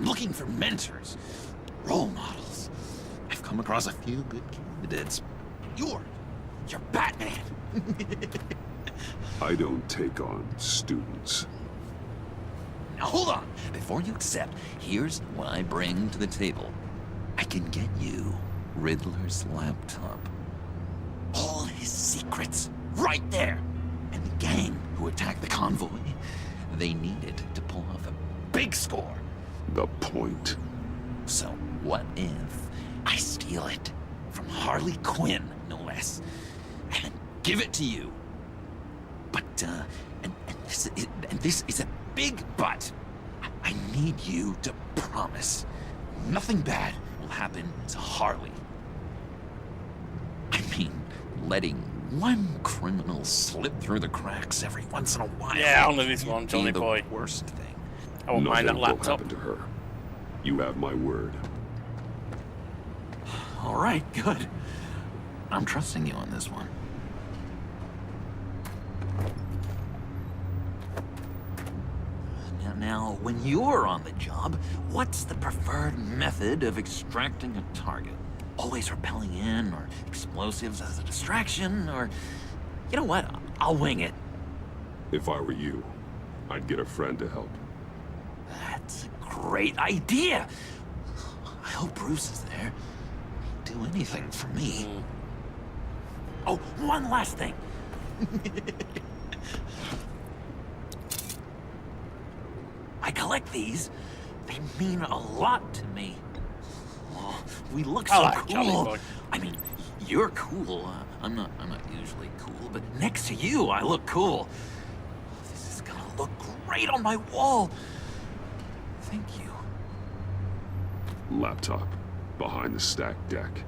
Looking for mentors, role models. I've come across a few good candidates. You're Batman. I don't take on students. Now hold on. Before you accept, here's what I bring to the table. I can get you Riddler's laptop. All his secrets, right there. And the gang who attacked the convoy, they needed to pull off a big score. The point. So what if I steal it from Harley Quinn, no less, and give it to you? But, and this is a big but. I need you to promise nothing bad will happen to Harley. I mean, letting one criminal slip through the cracks every once in a while. Yeah, only this one, would Johnny be the boy. worst thing. I won't mind that Nothing will laptop. happen to her. You have my word. All right, good. I'm trusting you on this one. Now, when you're on the job, what's the preferred method of extracting a target? Always rappelling in, or explosives as a distraction, or... You know what? I'll wing it. If I were you, I'd get a friend to help. That's a great idea! I hope Bruce is there. He'd do anything for me. Oh, one last thing. I collect these. They mean a lot to me. Oh, we look so cool. I mean, you're cool. I'm not usually cool, but next to you, I look cool. This is gonna look great on my wall. Thank you. Laptop. Behind the stacked deck.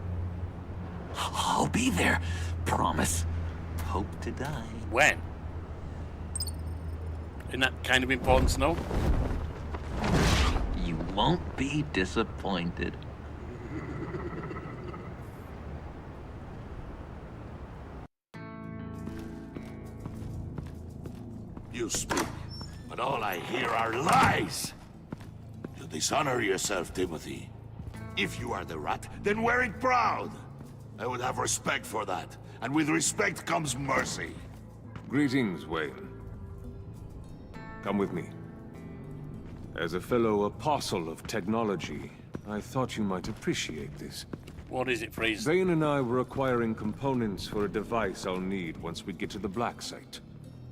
I'll be there. Promise. Hope to die. When? Isn't that kind of important to know? You won't be disappointed. You speak. but all I hear are lies. You dishonor yourself, Timothy. If you are the rat, then wear it proud. I would have respect for that, and with respect comes mercy. Greetings, Wayne. Come with me. As a fellow apostle of technology, I thought you might appreciate this. What is it, Freeze? Vane and I were acquiring components for a device I'll need once we get to the Black Site.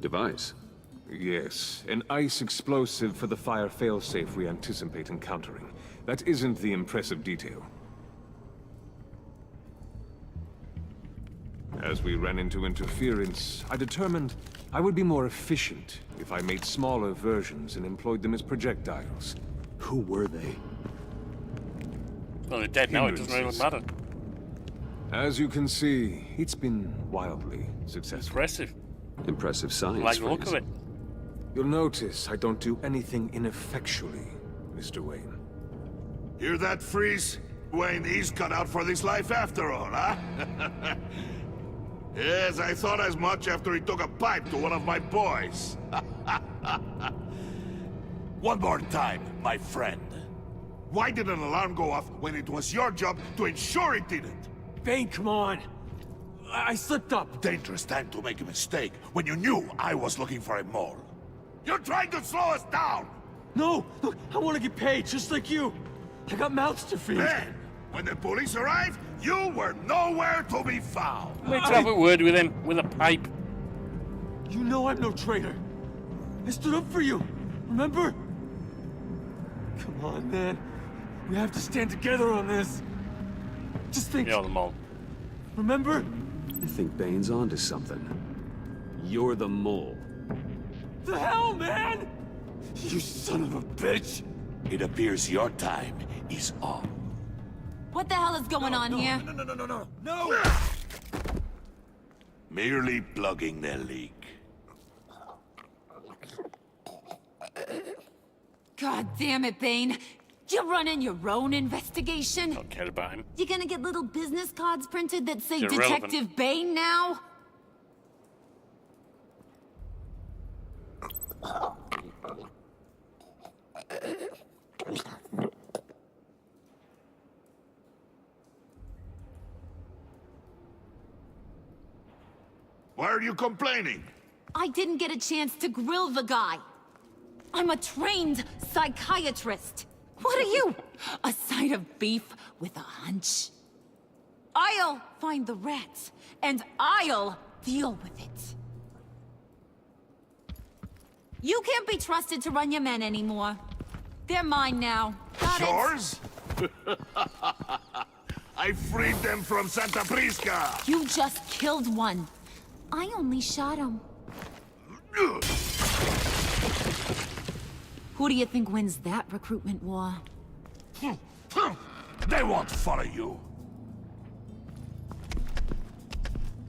Device? Yes, an ice explosive for the fire failsafe we anticipate encountering. That isn't the impressive detail. As we ran into interference, I determined I would be more efficient if I made smaller versions and employed them as projectiles. Who were they? Well, they're dead now, it doesn't really matter. As you can see, it's been wildly successful. Impressive. Impressive science. Like the look of it. You'll notice I don't do anything ineffectually, Mr. Wayne. Hear that, Freeze? Wayne, he's cut out for this life after all, huh? Yes, I thought as much after he took a pipe to one of my boys. One more time, my friend. Why did an alarm go off when it was your job to ensure it didn't? Bane, come on. I slipped up. Dangerous time to make a mistake when you knew I was looking for a mole. You're trying to slow us down! No! Look, I want to get paid, just like you. I got mouths to feed. Then, when the police arrived, you were nowhere to be found. Let's have a word with him, with a pipe. You know I'm no traitor. I stood up for you, remember? Come on, man. We have to stand together on this. Just think. You're the mole. Remember? I think Bane's onto something. You're the mole. The hell, man! You son of a bitch! It appears your time is up. What the hell is going on here? No! Merely plugging the leak. God damn it, Bane. You're running your own investigation? Don't care about him. You gonna get little business cards printed that say They're irrelevant. Detective Bane now? Why are you complaining? I didn't get a chance to grill the guy. I'm a trained psychiatrist. What are you? A side of beef with a hunch? I'll find the rats, and I'll deal with it. You can't be trusted to run your men anymore. They're mine now. Got it? Yours? I freed them from Santa Prisca! You just killed one. I only shot him. Who do you think wins that recruitment war? They won't follow you.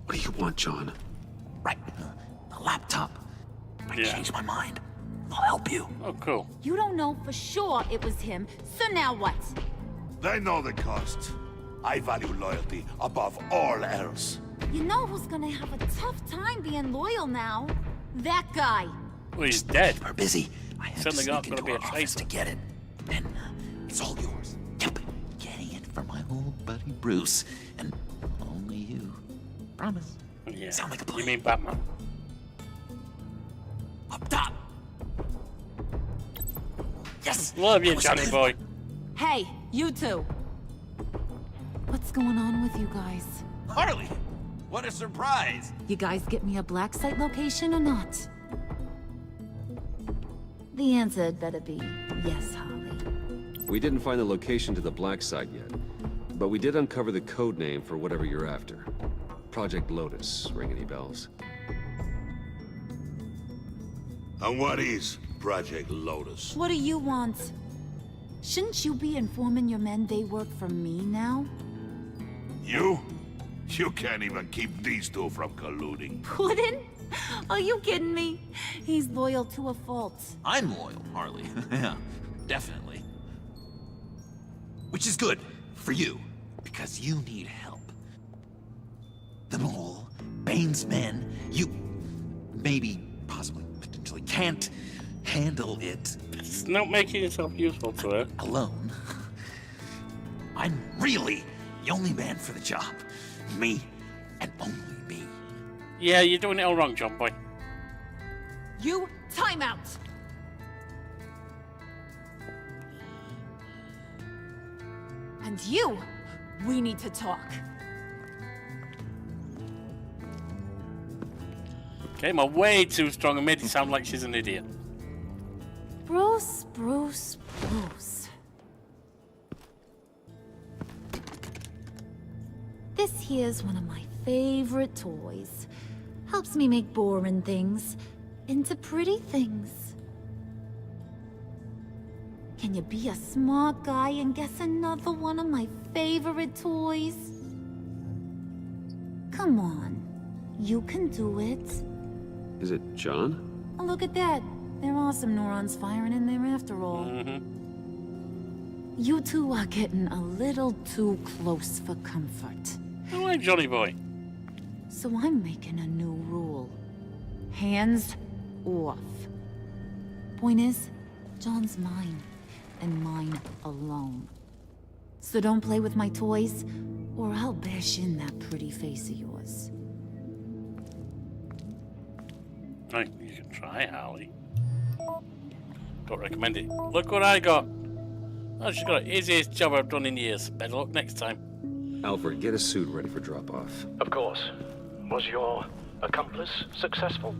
What do you want, John? Right. The laptop. I changed my mind. I'll help you. Oh, cool. You don't know for sure it was him, so now what? They know the cost. I value loyalty above all else. You know who's gonna have a tough time being loyal now? That guy. Well, he's dead. We're busy. I have Suddenly to not sneak gonna into be a our office traitor. to get it. And it's all yours. Yep. Getting it from my old buddy Bruce. And only you. Promise. Yeah. Sound like a plan. You mean Batman? Up top. Yes. Love you, That was Johnny good. boy. Hey, you two. What's going on with you guys? Harley! What a surprise! You guys get me a black site location or not? The answer had better be yes, Holly. We didn't find the location to the Black Site yet, but we did uncover the code name for whatever you're after. Project Lotus. Ring any bells? And what is Project Lotus? What do you want? Shouldn't you be informing your men they work for me now? You? You can't even keep these two from colluding. Puddin'? Are you kidding me? He's loyal to a fault. I'm loyal, Harley. Yeah, definitely. Which is good for you, because you need help. The Mole, Bane's men, you maybe, possibly, potentially can't handle it It's not making yourself useful to her. alone. I'm really the only man for the job. Me and only me. Yeah, you're doing it all wrong, John Boy. You, time out! And you, we need to talk. Came on way too strong and made it sound like she's an idiot. Bruce. This here's one of my favorite toys. Helps me make boring things into pretty things. Can you be a smart guy and guess another one of my favorite toys? Come on, you can do it. Is it John? Oh, look at that. There are some neurons firing in there after all. You two are getting a little too close for comfort. I like Johnny Boy. So I'm making a new rule. Hands off. Point is, John's mine, and mine alone. So don't play with my toys, or I'll bash in that pretty face of yours. Oh, you can try, Harley. Don't recommend it. Look what I got. Oh, she's got the easiest job I've done in years. Better luck next time. Alfred, get a suit ready for drop-off. Of course. Was your accomplice successful?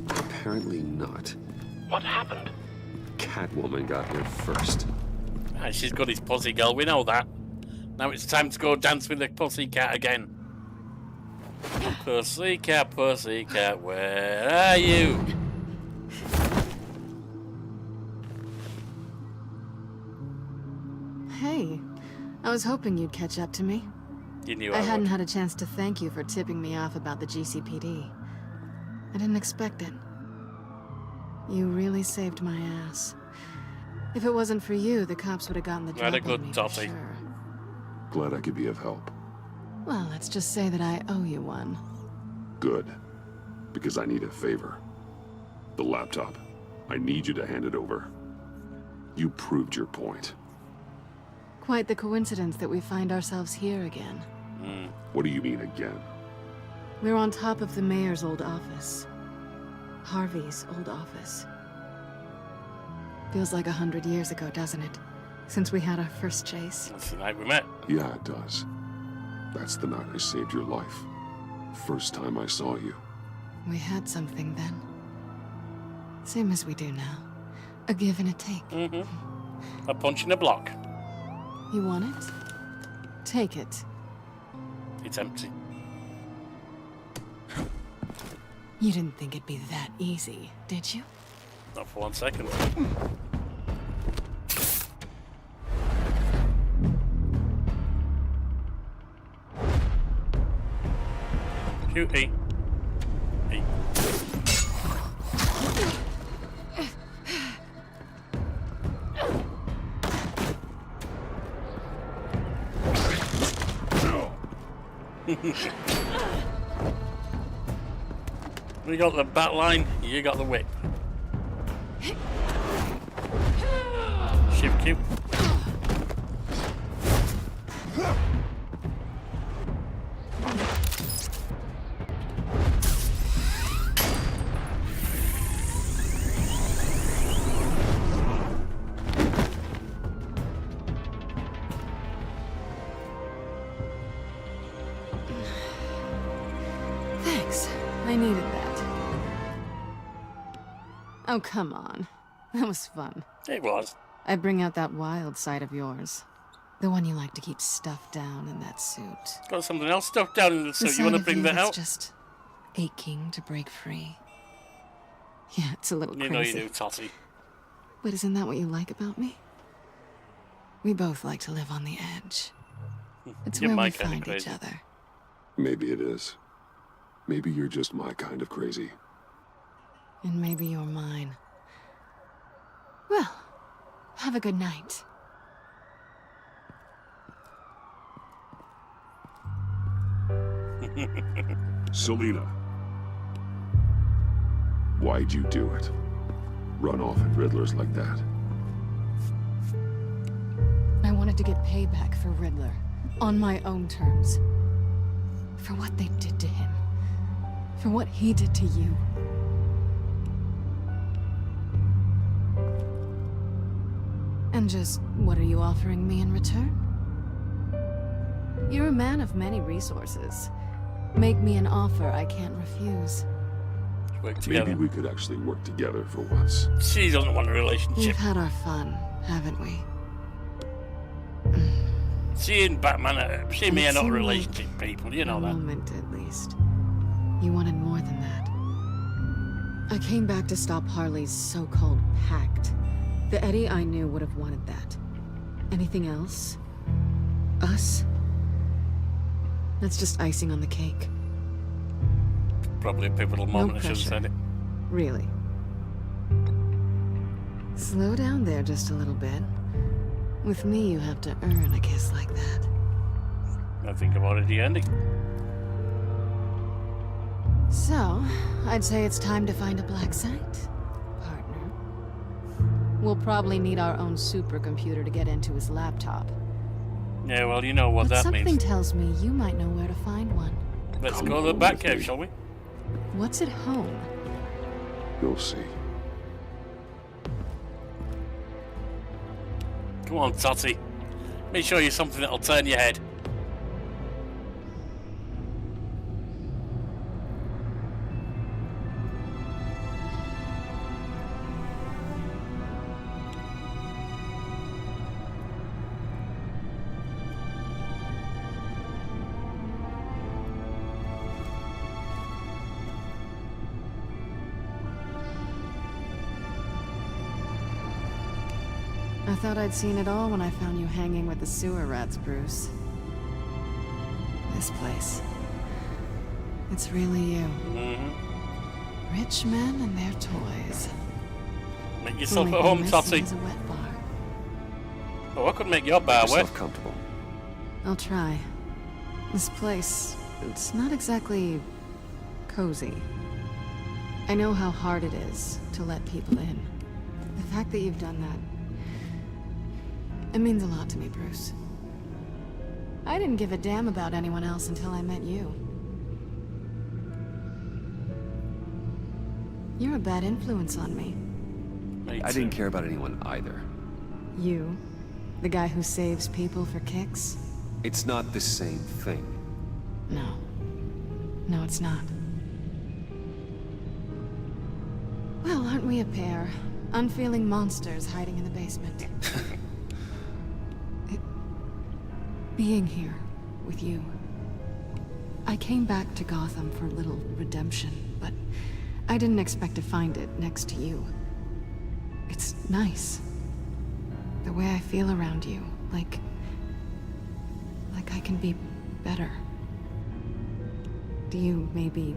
Apparently not. What happened? Catwoman got here first. Ah, she's got his pussy girl, we know that. Now it's time to go dance with the pussycat again. Pussycat, pussycat, where are you? Hey, I was hoping you'd catch up to me. You knew I I hadn't would. had a chance to thank you for tipping me off about the GCPD. I didn't expect it. You really saved my ass. If it wasn't for you, the cops would have gotten the Had a drop on good me for totty. sure. Glad I could be of help. Well, let's just say that I owe you one. Good. Because I need a favor. The laptop. I need you to hand it over. You proved your point. Quite the coincidence that we find ourselves here again. What do you mean again? We're on top of the mayor's old office. Harvey's old office. Feels like 100 years ago, doesn't it? Since we had our first chase. That's the night we met. Yeah, it does. That's the night I saved your life. First time I saw you. We had something then. Same as we do now. A give and a take. A punch in a block. You want it? Take it. It's empty. You didn't think it'd be that easy, did you? Not for 1 second. Shoot, eight. We got the bat line, you got the whip. Shift Q. Thanks. I needed that. Oh, come on. That was fun. It was. I bring out that wild side of yours. The one you like to keep stuffed down in that suit. Got something else stuffed down in the suit. You want to bring that out? Just aching to break free. Yeah, it's a little You crazy. know you do, Totty. But isn't that what you like about me? We both like to live on the edge. It's You're where my we kind of find each crazy. other. Maybe it is. Maybe you're just my kind of crazy. And maybe you're mine. Well, have a good night. Selina. Why'd you do it? run off at Riddlers like that. I wanted to get payback for Riddler, on my own terms. For what they did to him. For what he did to you. And just, what are you offering me in return? You're a man of many resources. Make me an offer I can't refuse. Maybe we could actually work together for once. She doesn't want a relationship. We've had our fun, haven't we? She and Batman, she and me are not relationship people, you know that. A moment, at least. You wanted more than that. I came back to stop Harley's so-called pact. The Eddie I knew would have wanted that. Anything else? Us? That's just icing on the cake. Probably a pivotal moment, I should have said it. Really. Slow down there just a little bit. With me, you have to earn a kiss like that. I think I've already earned it. So, I'd say it's time to find a black site, partner. We'll probably need our own supercomputer to get into his laptop. Yeah, well, you know what But that something means. tells me you might know where to find one. Let's go to the Batcave, shall we? What's at home? You'll see. Come on, Totty. Let me show you something that'll turn your head. I thought I'd seen it all when I found you hanging with the sewer rats, Bruce. This place. It's really you. Mm-hmm. Rich men and their toys. Make yourself Only at home, messy Totty. as a wet bar. Oh, I could make your bar Make wet. yourself comfortable. I'll try. This place, it's not exactly cozy. I know how hard it is to let people in. The fact that you've done that, it means a lot to me, Bruce. I didn't give a damn about anyone else until I met you. You're a bad influence on me. I didn't care about anyone either. You? The guy who saves people for kicks? It's not the same thing. No. No, it's not. Well, aren't we a pair? Unfeeling monsters hiding in the basement. Being here with you. I came back to Gotham for a little redemption, but I didn't expect to find it next to you. It's nice. The way I feel around you, like I can be better. Do you maybe...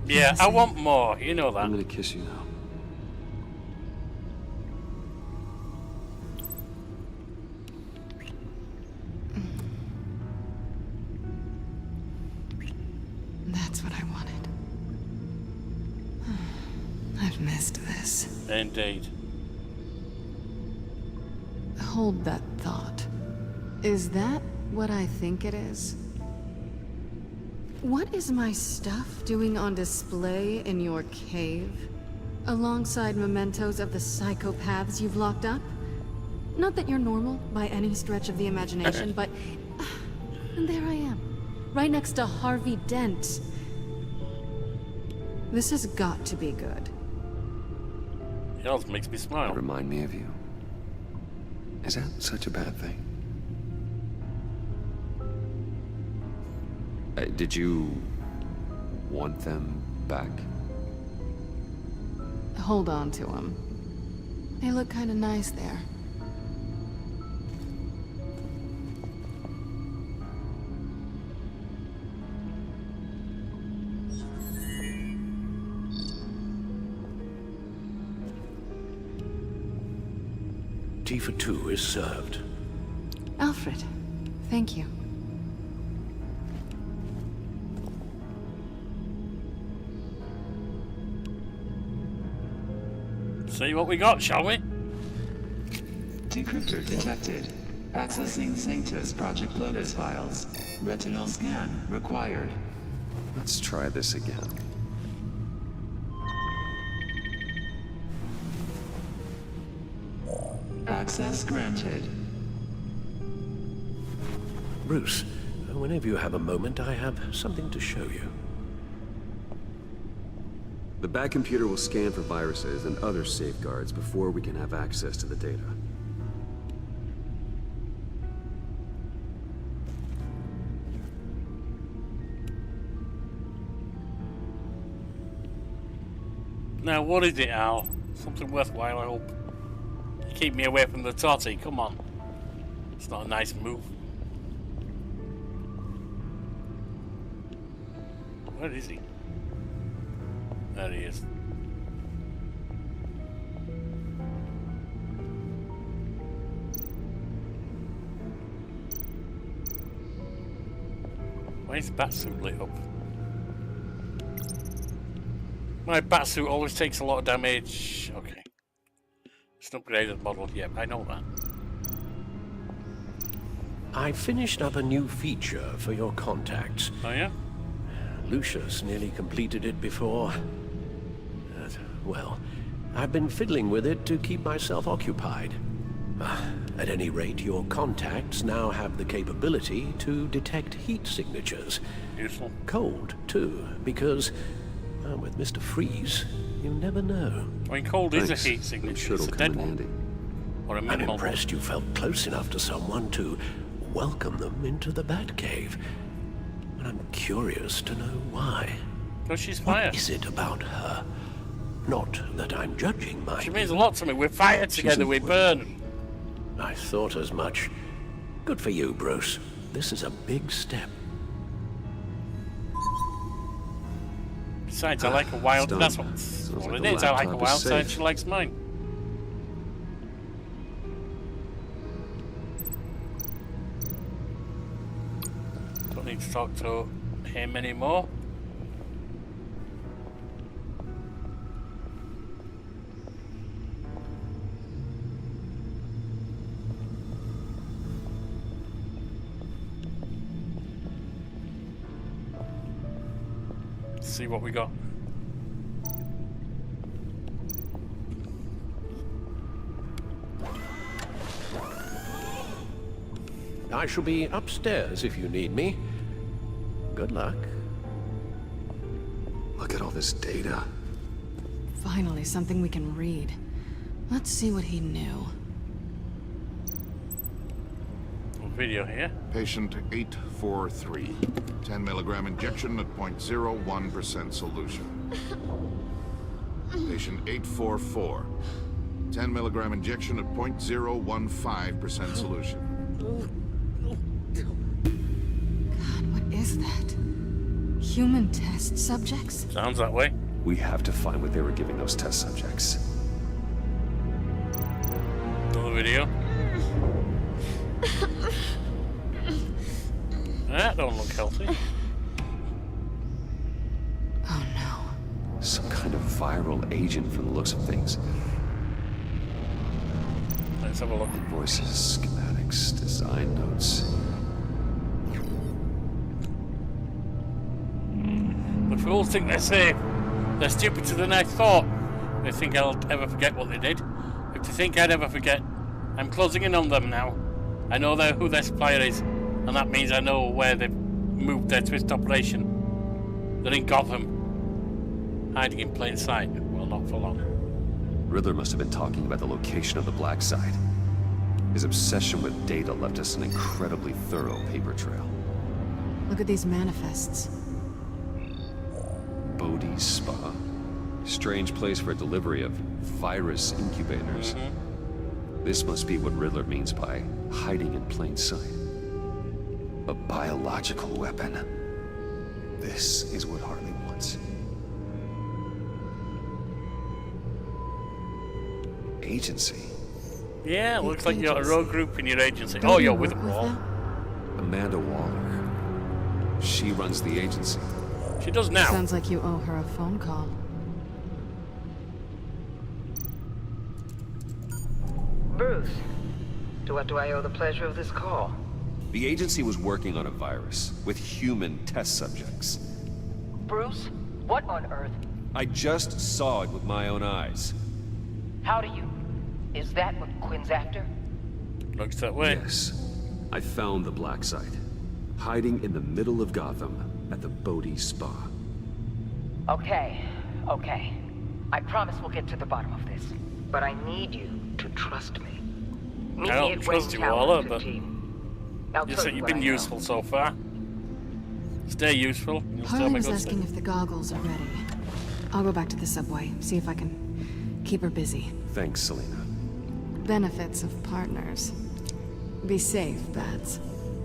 Yeah, I want more, you know that. I'm gonna kiss you now. That's what I wanted. I've missed this. Indeed. Hold that thought. Is that what I think it is? What is my stuff doing on display in your cave? Alongside mementos of the psychopaths you've locked up? Not that you're normal by any stretch of the imagination, but... And there I am. Right next to Harvey Dent. This has got to be good. Yours makes me smile. Remind me of you. Is that such a bad thing? Did you want them back? Hold on to them. They look kind of nice there. Tea for two is served. Alfred, thank you. See what we got, shall we? Decryptor detected. Accessing Sanctus Project Lotus files. Retinal scan required. Let's try this again. Access granted. Bruce, whenever you have a moment, I have something to show you. The back computer will scan for viruses and other safeguards before we can have access to the data. Now, what is it, Al? Something worthwhile, I hope. You keep me away from the totty, come on. It's not a nice move. Where is he? There he is. Why is the batsuit lit up? My batsuit always takes a lot of damage. Okay. It's an upgraded model. Yep, I know that. I finished up a new feature for your contacts. Oh, yeah? Lucius nearly completed it before. Well, I've been fiddling with it to keep myself occupied. At any rate, your contacts now have the capability to detect heat signatures. Useful. Cold, too, because with Mr. Freeze, you never know. I mean, cold is a heat signature. Sure It's a dead one. Or a I'm minimal impressed you felt close enough to someone to welcome them into the Batcave. And I'm curious to know why. Because she's fired. What is it about her? Not that I'm judging, mind She means a lot to me. We're fired together, we burn. I thought as much. Good for you, Bruce. This is a big step. Besides, I like a wild... That's what it is. I like a wild side. She likes mine. Don't need to talk to him anymore. See what we got. I shall be upstairs if you need me. Good luck. Look at all this data. Finally, something we can read. Let's see what he knew. Video here. Patient 843. 10 milligram injection at 0.01% solution. Patient 844. 10 milligram injection at 0.015% solution. God, what is that? Human test subjects? Sounds that way. We have to find what they were giving those test subjects. Another video. That don't look healthy. Oh no. Some kind of viral agent from the looks of things. Let's have a look. Invoices, schematics, design notes. The fools think they're safe. They're stupider than I thought. They think I'll ever forget what they did. If they think I'd ever forget, I'm closing in on them now. I know who their supplier is, and that means I know where they've moved their twist operation. They're in Gotham, hiding in plain sight. Well, not for long. Riddler must have been talking about the location of the Black Side. His obsession with data left us an incredibly thorough paper trail. Look at these manifests. Bodhi's Spa. Strange place for delivery of virus incubators. This must be what Riddler means by hiding in plain sight. A biological weapon. This is what Harley wants. Agency. Yeah, it looks like you're a rogue group in your agency. Oh, you're with them all. Amanda Waller. She runs the agency. She does now. Sounds like you owe her a phone call. Bruce, to what do I owe the pleasure of this call? The agency was working on a virus with human test subjects. Bruce, what on earth? I just saw it with my own eyes. How do you? Is that what Quinn's after? Looks that way. Yes. I found the black site, hiding in the middle of Gotham at the Bodhi Spa. Okay. I promise we'll get to the bottom of this. But I need you to trust me. Meet I me don't at trust Wayne you, Tower Waller, at but 15. I'll you tell said you you've what been I know. useful so far. Stay useful. You'll still Harlan make was good asking sense. if the goggles are ready. I'll go back to the subway, see if I can keep her busy. Thanks, Selena. Benefits of partners. Be safe, Bats.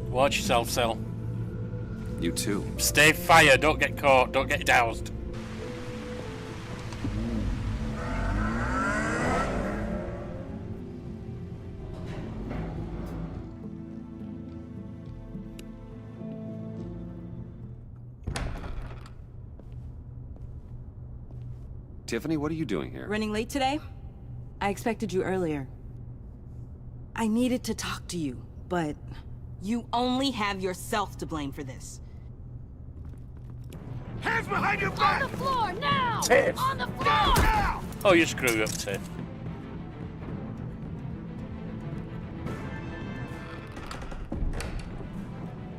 Watch yourself, Cell. You too. Stay fire. Don't get caught. Don't get doused. Tiffany, what are you doing here? Running late today? I expected you earlier. I needed to talk to you, but you only have yourself to blame for this. Hands behind your back! On the floor, now! Tiff! On the floor! Now! Oh, you screwed up, Tiff.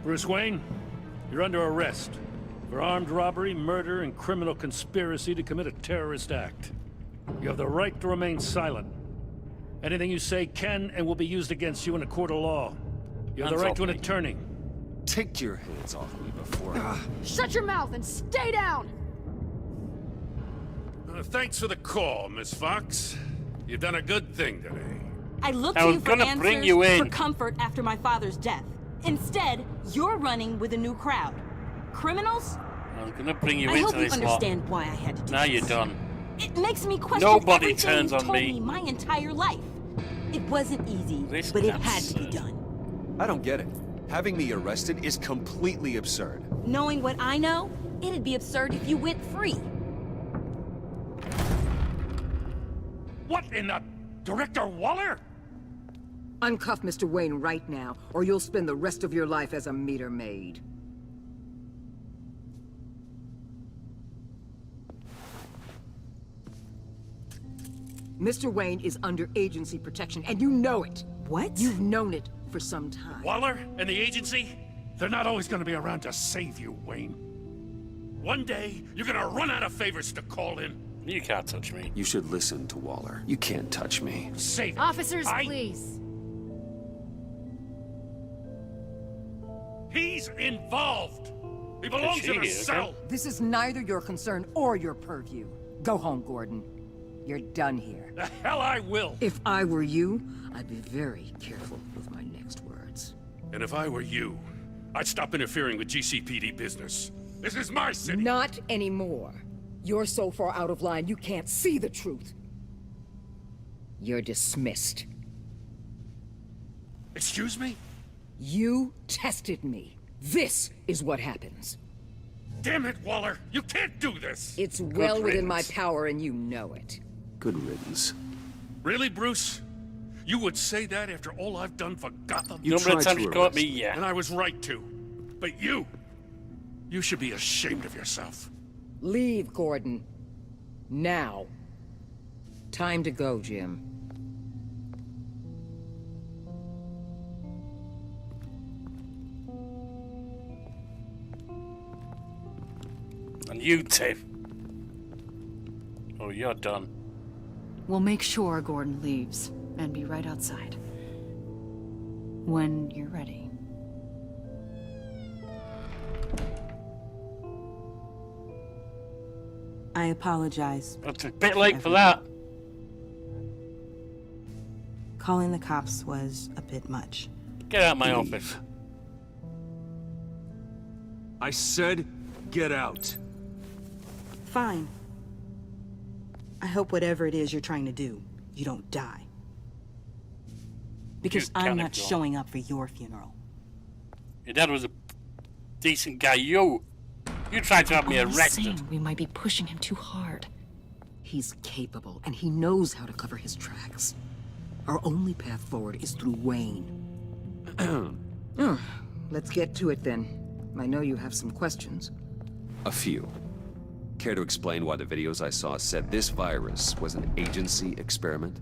Bruce Wayne, you're under arrest for armed robbery, murder, and criminal conspiracy to commit a terrorist act. You have the right to remain silent. Anything you say can and will be used against you in a court of law. You have the Hands right off to an me. attorney. Take your hands off me before I... Shut your mouth and stay down! Thanks for the call, Miss Fox. You've done a good thing today. I looked I to was you for gonna bring you answers, in. for comfort after my father's death. Instead, you're running with a new crowd. Criminals? I was gonna bring you I into hope you this lot. understand why I had to do Now this. you're done. It makes me question Nobody everything turns you on told me. me my entire life. It wasn't easy, This but is it had to be absurd. done. I don't get it. Having me arrested is completely absurd. Knowing what I know, it'd be absurd if you went free. What in the... Director Waller? Uncuff Mr. Wayne right now, or you'll spend the rest of your life as a meter maid. Mr. Wayne is under agency protection, and you know it. What? You've known it for some time. Waller and the agency? They're not always gonna be around to save you, Wayne. One day, you're gonna run out of favors to call in. You can't touch me. You should listen to Waller. You can't touch me. Save it. Officers, please. He's involved. He belongs in a cell. This is neither your concern or your purview. Go home, Gordon. You're done here. The hell I will. If I were you, I'd be very careful with my next words. And if I were you, I'd stop interfering with GCPD business. This is my city. Not anymore. You're so far out of line, you can't see the truth. You're dismissed. Excuse me? You tested me. This is what happens. Damn it, Waller! You can't do this! It's well within my power, and you know it. Good riddance. Really, Bruce? You would say that after all I've done for Gotham? You know how many times you caught me? Yeah. And I was right to. But you should be ashamed of yourself. Leave, Gordon. Now. Time to go, Jim. And you, Tiff. Oh, you're done. We'll make sure Gordon leaves and be right outside. When you're ready. I apologize. It's a bit late for that. Calling the cops was a bit much. Get out of my office. I said, get out. Fine. I hope whatever it is you're trying to do, you don't die. Because I'm not showing up for your funeral. Your dad was a decent guy. You tried to have me I'm arrested. saying we might be pushing him too hard. He's capable, and he knows how to cover his tracks. Our only path forward is through Wayne. Let's get to it then. I know you have some questions. A few. Care to explain why the videos I saw said this virus was an agency experiment?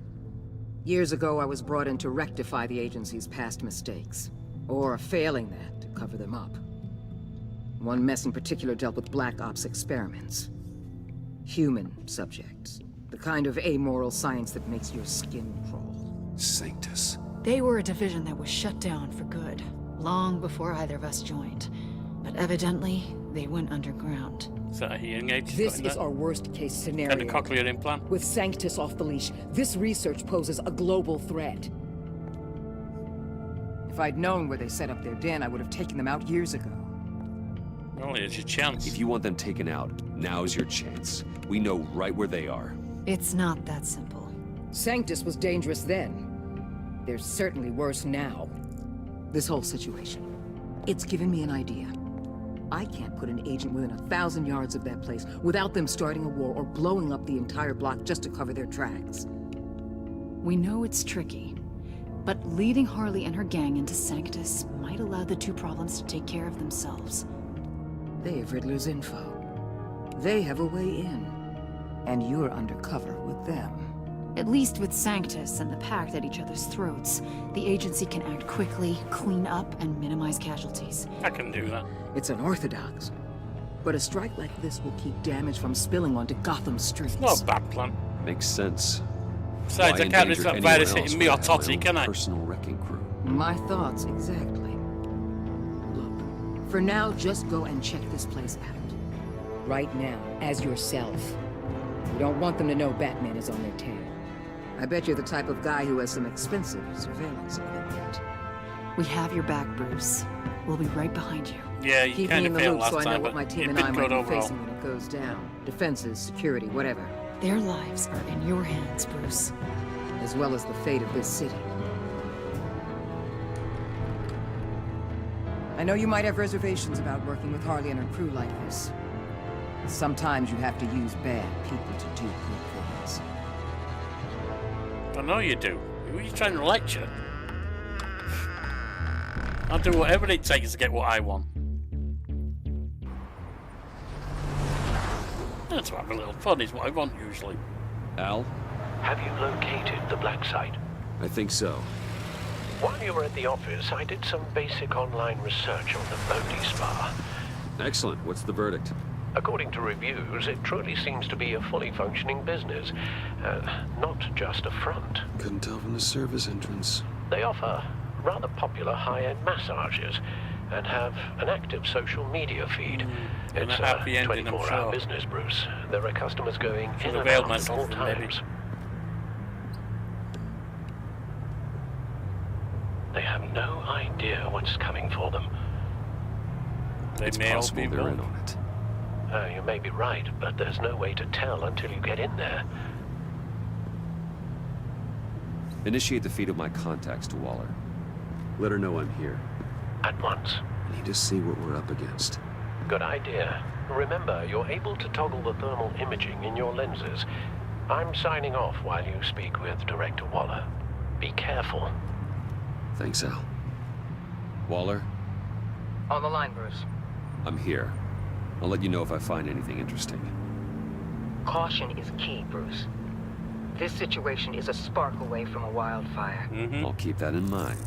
Years ago, I was brought in to rectify the agency's past mistakes. Or, failing that, to cover them up. One mess in particular dealt with Black Ops experiments. Human subjects. The kind of amoral science that makes your skin crawl. Sanctus. They were a division that was shut down for good, long before either of us joined. But evidently, they went underground. Is that a hearing aid? This is our worst-case scenario. And a cochlear implant? With Sanctus off the leash, this research poses a global threat. If I'd known where they set up their den, I would have taken them out years ago. Well, it's your chance. If you want them taken out, now's your chance. We know right where they are. It's not that simple. Sanctus was dangerous then. They're certainly worse now. This whole situation, it's given me an idea. I can't put an agent within 1,000 yards of that place without them starting a war or blowing up the entire block just to cover their tracks. We know it's tricky, but leading Harley and her gang into Sanctus might allow the two problems to take care of themselves. They have Riddler's info. They have a way in. And you're undercover with them. At least with Sanctus and the Pact at each other's throats, the agency can act quickly, clean up, and minimize casualties. I can do that. It's unorthodox. But a strike like this will keep damage from spilling onto Gotham streets. Not a bad plan. Makes sense. Besides, I can't risk that virus hitting me or Totty, can I? Personal wrecking crew. My thoughts, exactly. Look, for now, just go and check this place out. Right now, as yourself. We don't want them to know Batman is on their tail. I bet you're the type of guy who has some expensive surveillance equipment. We have your back, Bruce. We'll be right behind you. Yeah, you Keep kind me of in the failed loop last so I know time, what but my team it and did I good might be overall. facing when it goes down. Defenses, security, whatever. Their lives are in your hands, Bruce. As well as the fate of this city. I know you might have reservations about working with Harley and her crew like this. Sometimes you have to use bad people to do good things. I know you do. Who are you trying to lecture? I'll do whatever it takes to get what I want. That's to have a little fun is what I want usually. Al? Have you located the black site? I think so. While you were at the office, I did some basic online research on the Bodhi Spa. Excellent. What's the verdict? According to reviews, it truly seems to be a fully functioning business, not just a front. Couldn't tell from the service entrance. They offer rather popular high-end massages and have an active social media feed. It's a happy ending, 24-hour I'm sure. business, Bruce. There are customers going Should in have and veiled out at myself all from maybe. times. They have no idea what's coming for them. They may all be They're in involved. on it. You may be right, but there's no way to tell until you get in there. Initiate the feed of my contacts to Waller. Let her know I'm here. At once. I need to see what we're up against. Good idea. Remember, you're able to toggle the thermal imaging in your lenses. I'm signing off while you speak with Director Waller. Be careful. Thanks, Al. Waller, On the line, Bruce. I'm here. I'll let you know if I find anything interesting. Caution is key, Bruce. This situation is a spark away from a wildfire. I'll keep that in mind.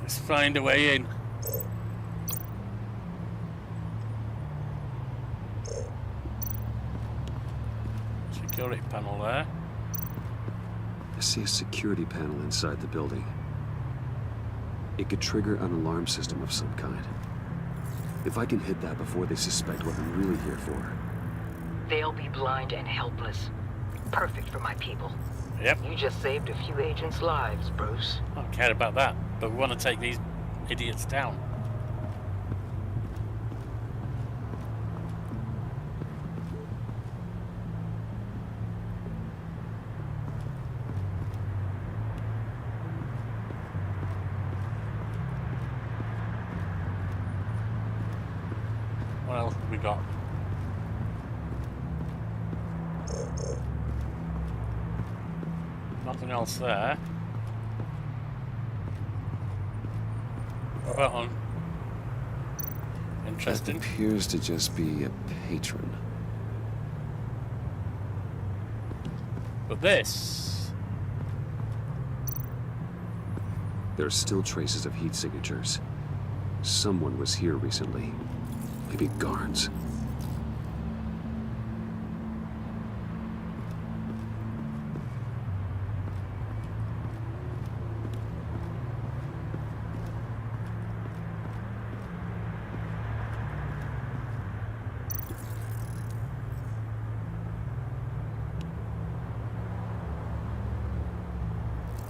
Let's find a way in. Security panel there. I see a security panel inside the building. It could trigger an alarm system of some kind. If I can hit that before they suspect what I'm really here for. They'll be blind and helpless. Perfect for my people. Yep. You just saved a few agents' lives, Bruce. I don't care about that, but we want to take these idiots down. What else have we got? Nothing else there. Button. Interesting. That appears to just be a patron. But this... There's still traces of heat signatures. Someone was here recently. Maybe guards.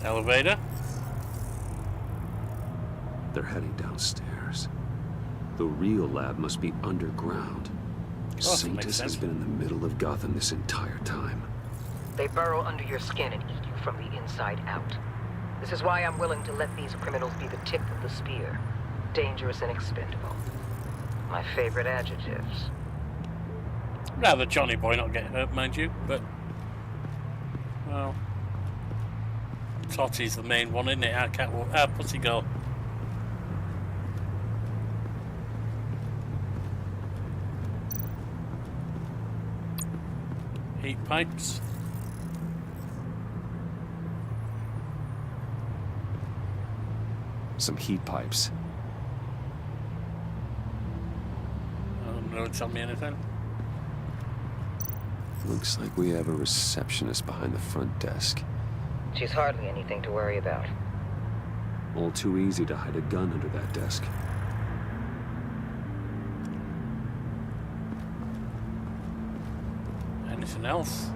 Elevator. They're heading downstairs. The real lab must be underground. Sanctus has been in the middle of Gotham this entire time. They burrow under your skin and eat you from the inside out. This is why I'm willing to let these criminals be the tip of the spear. Dangerous and expendable. My favorite adjectives. Rather Johnny Boy not get hurt, mind you, but... Well... Totty's the main one, isn't it? Our pussy girl. Heat pipes. Some heat pipes. Don't tell me anything. Looks like we have a receptionist behind the front desk. She's hardly anything to worry about. All too easy to hide a gun under that desk. Anything else?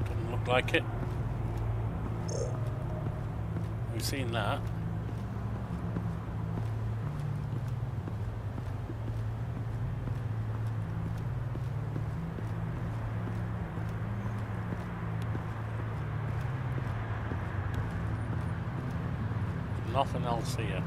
Doesn't look like it. We've seen that. Nothing else here.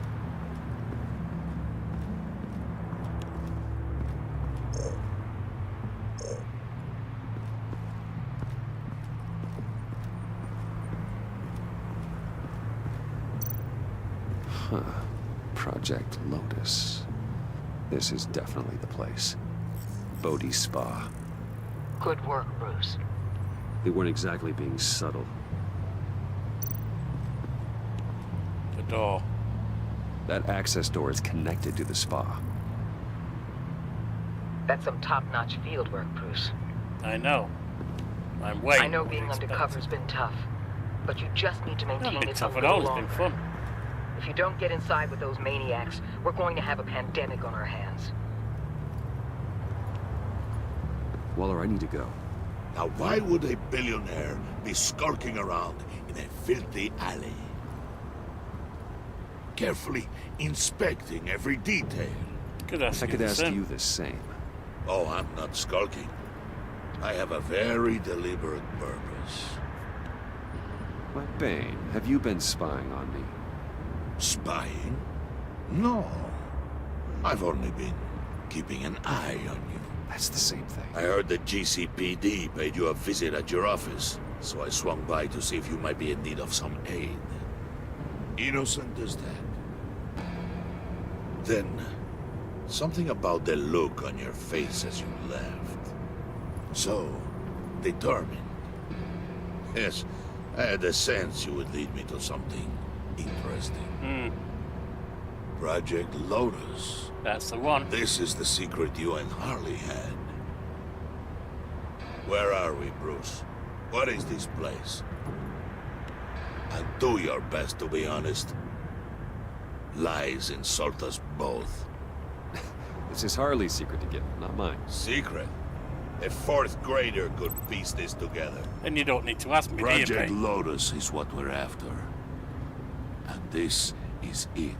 Huh. Project Lotus. This is definitely the place. Bodhi Spa. Good work, Bruce. They weren't exactly being subtle. The door. That access door is connected to the spa. That's some top-notch field work, Bruce. I know. I'm waiting. I know being undercover's been tough, but you just need to maintain it a tough at little all. It's longer. been fun. If you don't get inside with those maniacs, we're going to have a pandemic on our hands. Waller, I need to go. Now why would a billionaire be skulking around in a filthy alley? Carefully inspecting every detail. I could ask you the same. Oh, I'm not skulking. I have a very deliberate purpose. My Bane, have you been spying on me? Spying? No. I've only been keeping an eye on you. That's the same thing. I heard the GCPD paid you a visit at your office, so I swung by to see if you might be in need of some aid. Innocent as that. Then, something about the look on your face as you left. So, determined. Yes, I had a sense you would lead me to something interesting. Project Lotus. That's the one. This is the secret you and Harley had. Where are we, Bruce? What is this place? And do your best to be honest. Lies insult us both. This is Harley's secret to get, not mine. Secret? A fourth grader could piece this together. And you don't need to ask me, do you, Project Bane? Lotus is what we're after. And this is it.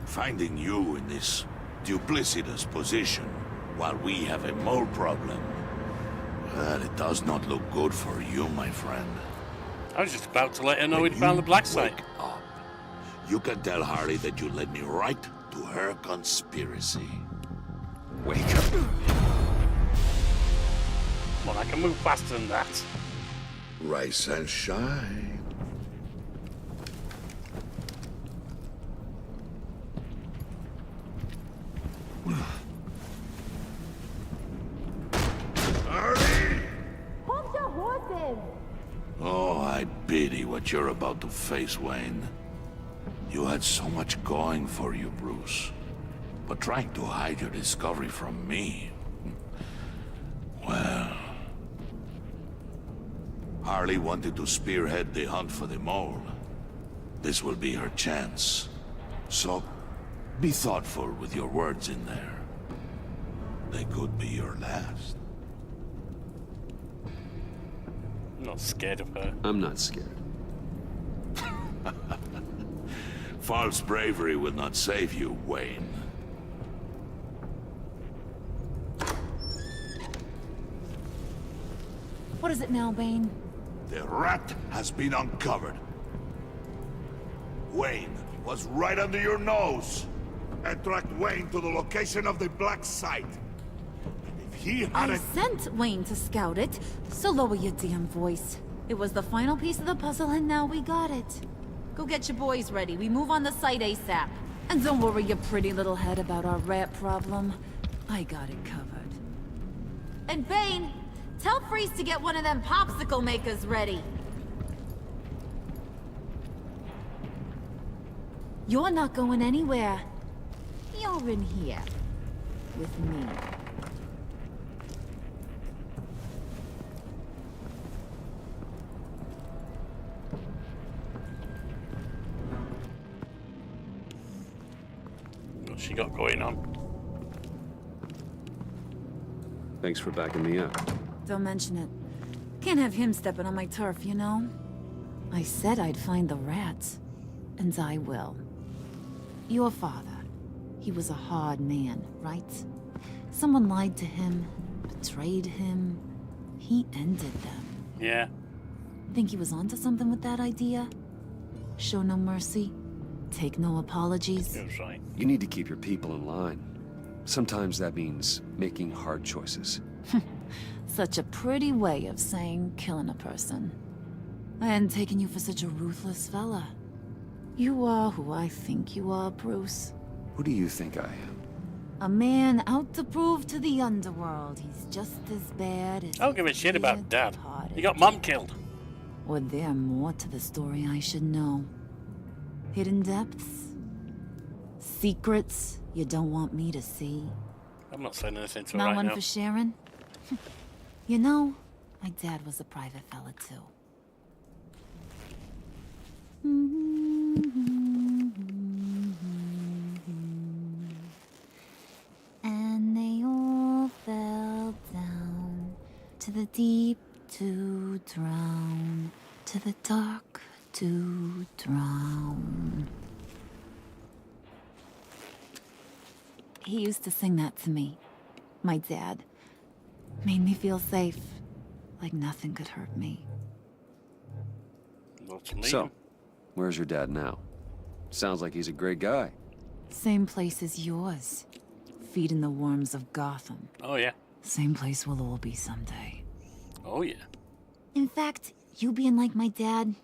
Finding you in this duplicitous position while we have a mole problem. Well, it does not look good for you, my friend. I was just about to let her know we'd found the black site. Wake up. You can tell Harley that you led me right to her conspiracy. Wake up. Well, I can move faster than that. Rise and shine. Hold your horses! Oh, I pity what you're about to face, Wayne. You had so much going for you, Bruce. But trying to hide your discovery from me... Well... Harley wanted to spearhead the hunt for the mole. This will be her chance. So, be thoughtful with your words in there. They could be your last. I'm not scared of her. I'm not scared. False bravery will not save you, Wayne. What is it now, Bane? The rat has been uncovered. Wayne was right under your nose. And tracked Wayne to the location of the black site. And if he had I sent Wayne to scout it, so lower your damn voice. It was the final piece of the puzzle and now we got it. Go get your boys ready. We move on the site ASAP. And don't worry your pretty little head about our rat problem. I got it covered. And Bane, tell Freeze to get one of them popsicle makers ready. You're not going anywhere. You're in here. With me. What's she got going on? Thanks for backing me up. Don't mention it. Can't have him stepping on my turf, you know? I said I'd find the rats. And I will. Your father. He was a hard man, right? Someone lied to him, betrayed him. He ended them. Yeah. Think he was onto something with that idea? Show no mercy? Take no apologies? He was right. You need to keep your people in line. Sometimes that means making hard choices. Such a pretty way of saying killing a person. I hadn't taken you for such a ruthless fella. You are who I think you are, Bruce. Who do you think I am? A man out to prove to the underworld he's just as bad as... I don't give a shit about Dad. He got Mom killed. Or there more to the story I should know. Hidden depths? Secrets you don't want me to see? I'm not saying anything to her Not right one now. for sharing? You know, my dad was a private fella too. And they all fell down to the deep to drown, to the dark to drown. He used to sing that to me. My dad. Made me feel safe. Like nothing could hurt me. So, where's your dad now? Sounds like he's a great guy. Same place as yours. Feeding the worms of Gotham. Oh, yeah. Same place we'll all be someday. Oh, yeah. In fact, you being like my dad,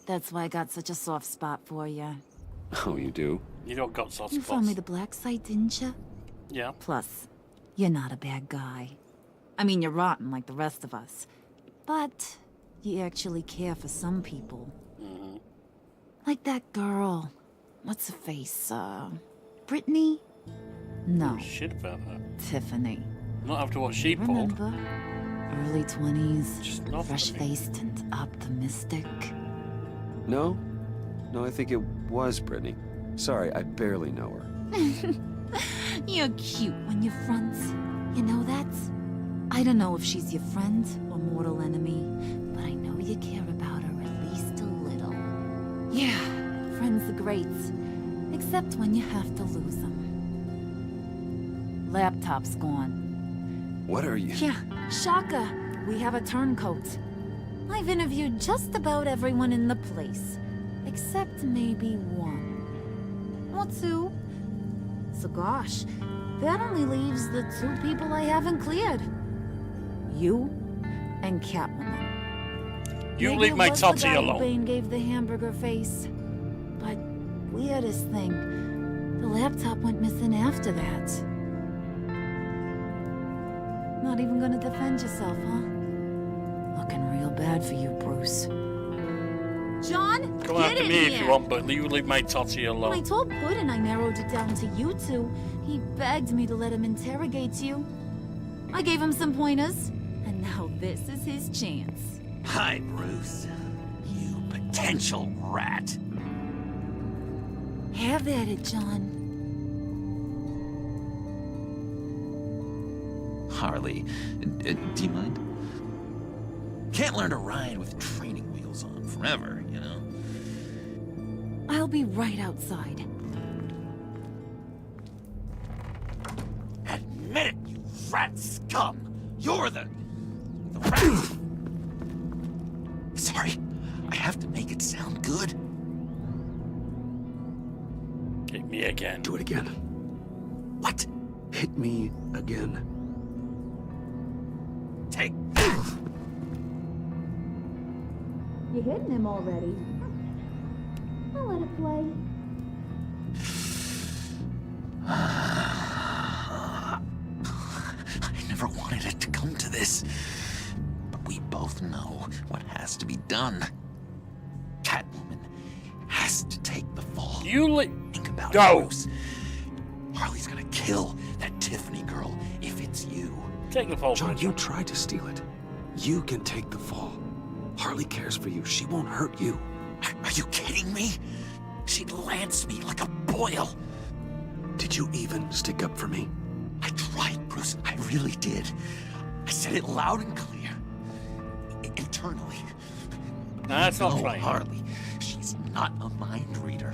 that's why I got such a soft spot for you. Oh, you do? You don't got soft You spots. found me the black site, didn't you? Yeah. Plus, you're not a bad guy. I mean, you're rotten like the rest of us. But you actually care for some people. Mm-hmm. Like that girl. What's her face? Brittany? No. Shit about her. Tiffany. Not after what she pulled. Remember? Early 20s, Just not fresh-faced and optimistic. No? No, I think it was Brittany. Sorry, I barely know her. You're cute when you're front. You know that? I don't know if she's your friend or mortal enemy, but I know you care about her at least a little. Yeah, friends are great. Except when you have to lose them. Laptop's gone. What are you? Yeah, shocker. We have a turncoat. I've interviewed just about everyone in the place. Except maybe one. Or two. So gosh, that only leaves the two people I haven't cleared. You and Catwoman. You Maybe leave it my was the Totty guy who alone. Bane gave the hamburger face. But weirdest thing, the laptop went missing after that. Not even gonna defend yourself, huh? Looking real bad for you, Bruce. John, Come get after in me here. if you want, but you leave my Totty When I alone. told Puddin' I narrowed it down to you two, he begged me to let him interrogate you. I gave him some pointers, and now this is his chance. Hi, Bruce. You potential rat. Have at it, John. Harley, do you mind? Can't learn to ride with training wheels on forever, you know? I'll be right outside. Admit it, you rat scum! You're the rat! Sorry, I have to make it sound good. Hit me again. Do it again. What? Hit me again. Take. You hitting him already? I'll let it play. I never wanted it to come to this. But we both know what has to be done. Catwoman has to take the fall. Think about Go. it, Bruce. Harley's gonna kill that Tiffany girl if it's you. Take the fall, John, you tried to steal it. You can take the fall. Harley cares for you. She won't hurt you. Are you kidding me? She lanced me like a boil. Did you even stick up for me? I tried, Bruce. I really did. I said it loud and clear. Internally. Nah, that's not right. Harley. She's not a mind reader.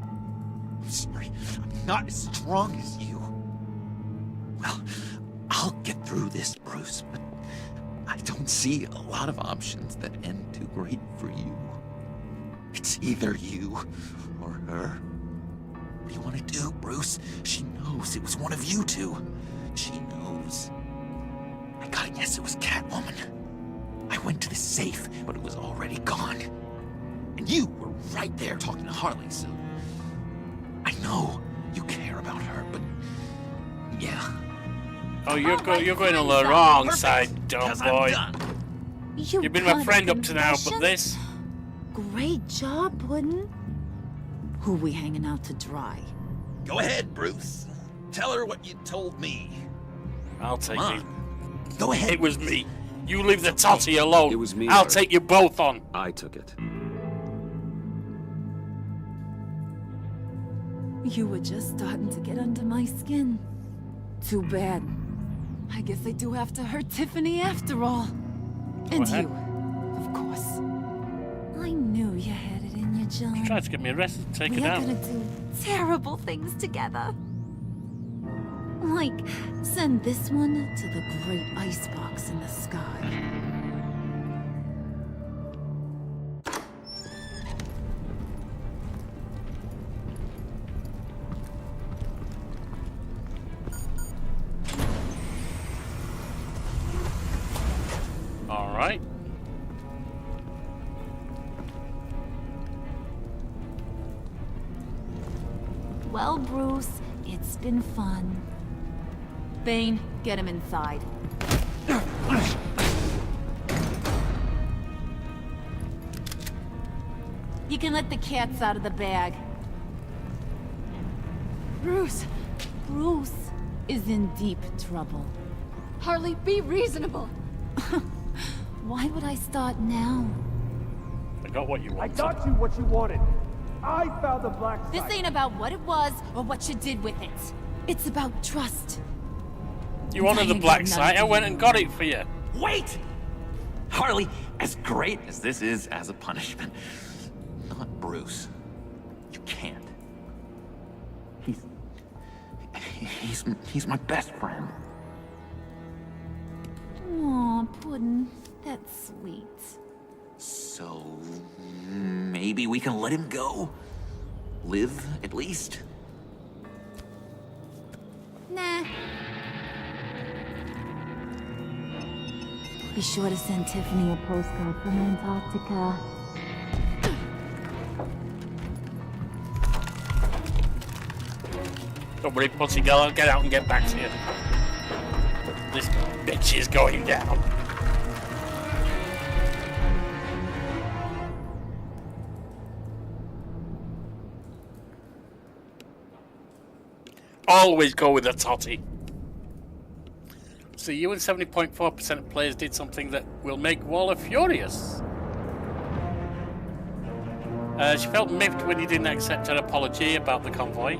I'm sorry. I'm not as strong as you. Well, I'll get through this, Bruce, but I don't see a lot of options that end too great for you. It's either you or her. What do you want to do, Bruce? She knows it was one of you two. She knows. I gotta guess it was Catwoman. I went to the safe, but it was already gone. And you were right there talking to Harley, so... I know you care about her, but... Yeah. Oh, you're going on the wrong side, dumb boy. You've been my friend up to now, but this... Great job, Puddin'. Who we hanging out to dry? Go ahead, Bruce. Tell her what you told me. I'll take Come it. Go ahead. It was me. You leave the Totty alone. It was me. I'll take you both on. I took it. You were just starting to get under my skin. Too bad. I guess I do have to hurt Tiffany after all. And ahead. you, of course. I knew you had it in you, John. You tried to get me arrested. Take We it are out. gonna do terrible things together. Like, send this one to the great icebox in the sky. All right. Well, Bruce, it's been fun. Bane, get him inside. You can let the cats out of the bag. Bruce! Bruce is in deep trouble. Harley, be reasonable! Why would I start now? I got what you I wanted. got you what you wanted. I found the black site. This ain't about what it was or what you did with it. It's about trust. You wanted the black site. I went and got it for you. Wait! Harley, as great as this is as a punishment, not Bruce. You can't. He's my best friend. Aw, Puddin', that's sweet. So maybe we can let him go? Live, at least? Nah. Be sure to send Tiffany a postcard from Antarctica. Don't worry, pussy girl, I'll get out and get back to you. This bitch is going down. Always go with a totty. So you and 70.4% of players did something that will make Waller furious. She felt miffed when you didn't accept her apology about the convoy.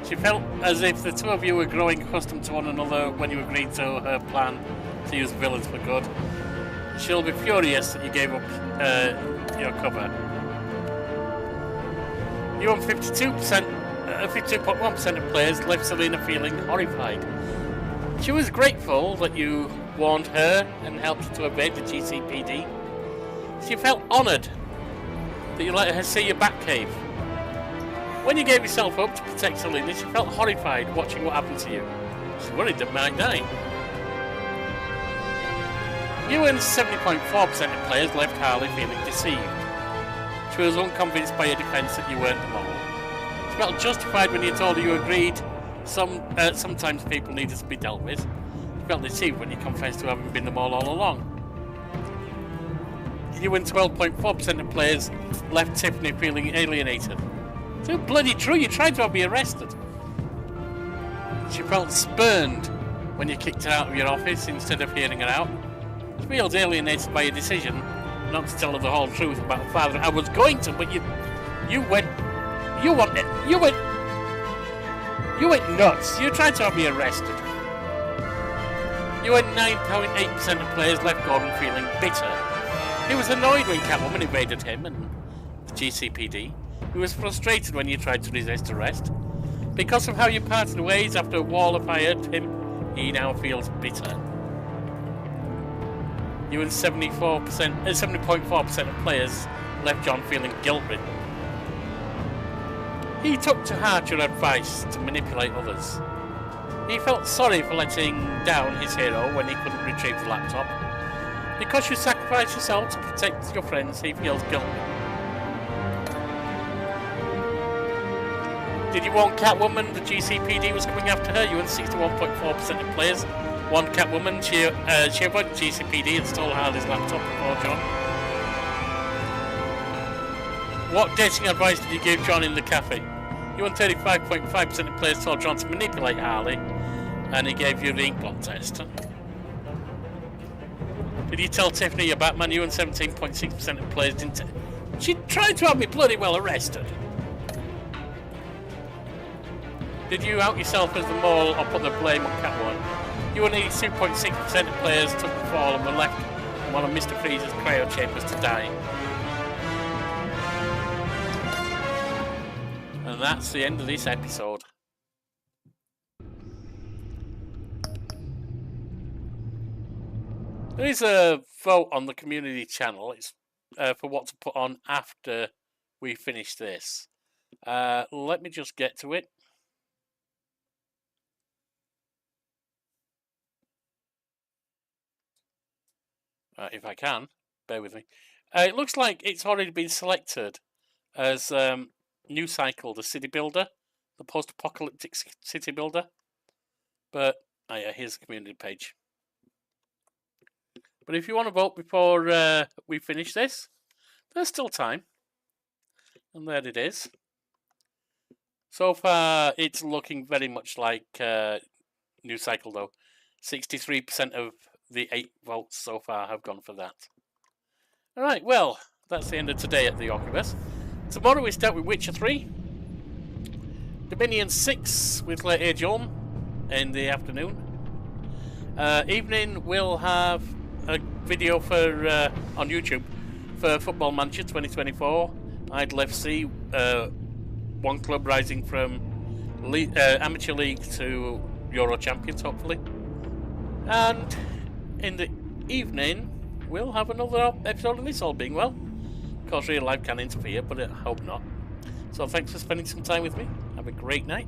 She felt as if the two of you were growing accustomed to one another when you agreed to her plan to use villains for good. She'll be furious that you gave up your cover. You and 52.1% of players left Selena feeling horrified. She was grateful that you warned her and helped her to evade the GCPD. She felt honoured that you let her see your Batcave. When you gave yourself up to protect Selena, she felt horrified watching what happened to you. She worried that might die. You and 70.4% of players left Harley feeling deceived. She was unconvinced by your defence that you weren't the mole. She felt justified when you told her you agreed sometimes people needed to be dealt with. She felt deceived when you confessed to having been the mole all along. You and 12.4% of players left Tiffany feeling alienated. So bloody true, you tried to have me arrested. She felt spurned when you kicked her out of your office instead of hearing her out. She feels alienated by your decision not to tell her the whole truth about her father. I was going to, but you went nuts. You tried to have me arrested. You and 9.8% of players left Gordon feeling bitter. He was annoyed when Catwoman invaded him and the GCPD. He was frustrated when you tried to resist arrest. Because of how you parted ways after Waller fired him, he now feels bitter. You and 70.4% of players left John feeling guilt-ridden. He took to heart your advice to manipulate others. He felt sorry for letting down his hero when he couldn't retrieve the laptop. Because you sacrificed yourself to protect your friends, he feels guilty. Did you warn Catwoman the GCPD was coming after her? You and 61.4% of players warned Catwoman. She avoided GCPD and stole Harley's laptop before John. What dating advice did you give John in the cafe? You and 35.5% of players told John to manipulate Harley, and he gave you the inkblot test. Did you tell Tiffany you're Batman? You and 17.6% of players didn't. She tried to have me bloody well arrested. Did you out yourself as the mole or put the blame on Catwoman? You and 82.6% of players took the fall and were left in one of Mr. Freeze's cryo chambers to die. And that's the end of this episode. There is a vote on the community channel. It's for what to put on after we finish this. Let me just get to it. If I can, bear with me. It looks like it's already been selected as New Cycle, the city builder, the post-apocalyptic city builder. But yeah, here's the community page. But if you want to vote before we finish this, there's still time. And there it is. So far, it's looking very much like New Cycle, though. 63% of the 8 votes so far have gone for that. Alright, well, that's the end of today at the Oculus. Tomorrow we start with Witcher 3. Dominion 6 with Late Age Ulm in the afternoon. Evening we'll have a video for on YouTube for Football Manager 2024. Idle FC, one club rising from Amateur League to Euro Champions, hopefully. And in the evening, we'll have another episode of this, all being well. Of course, real life can interfere, but I hope not. So thanks for spending some time with me. Have a great night.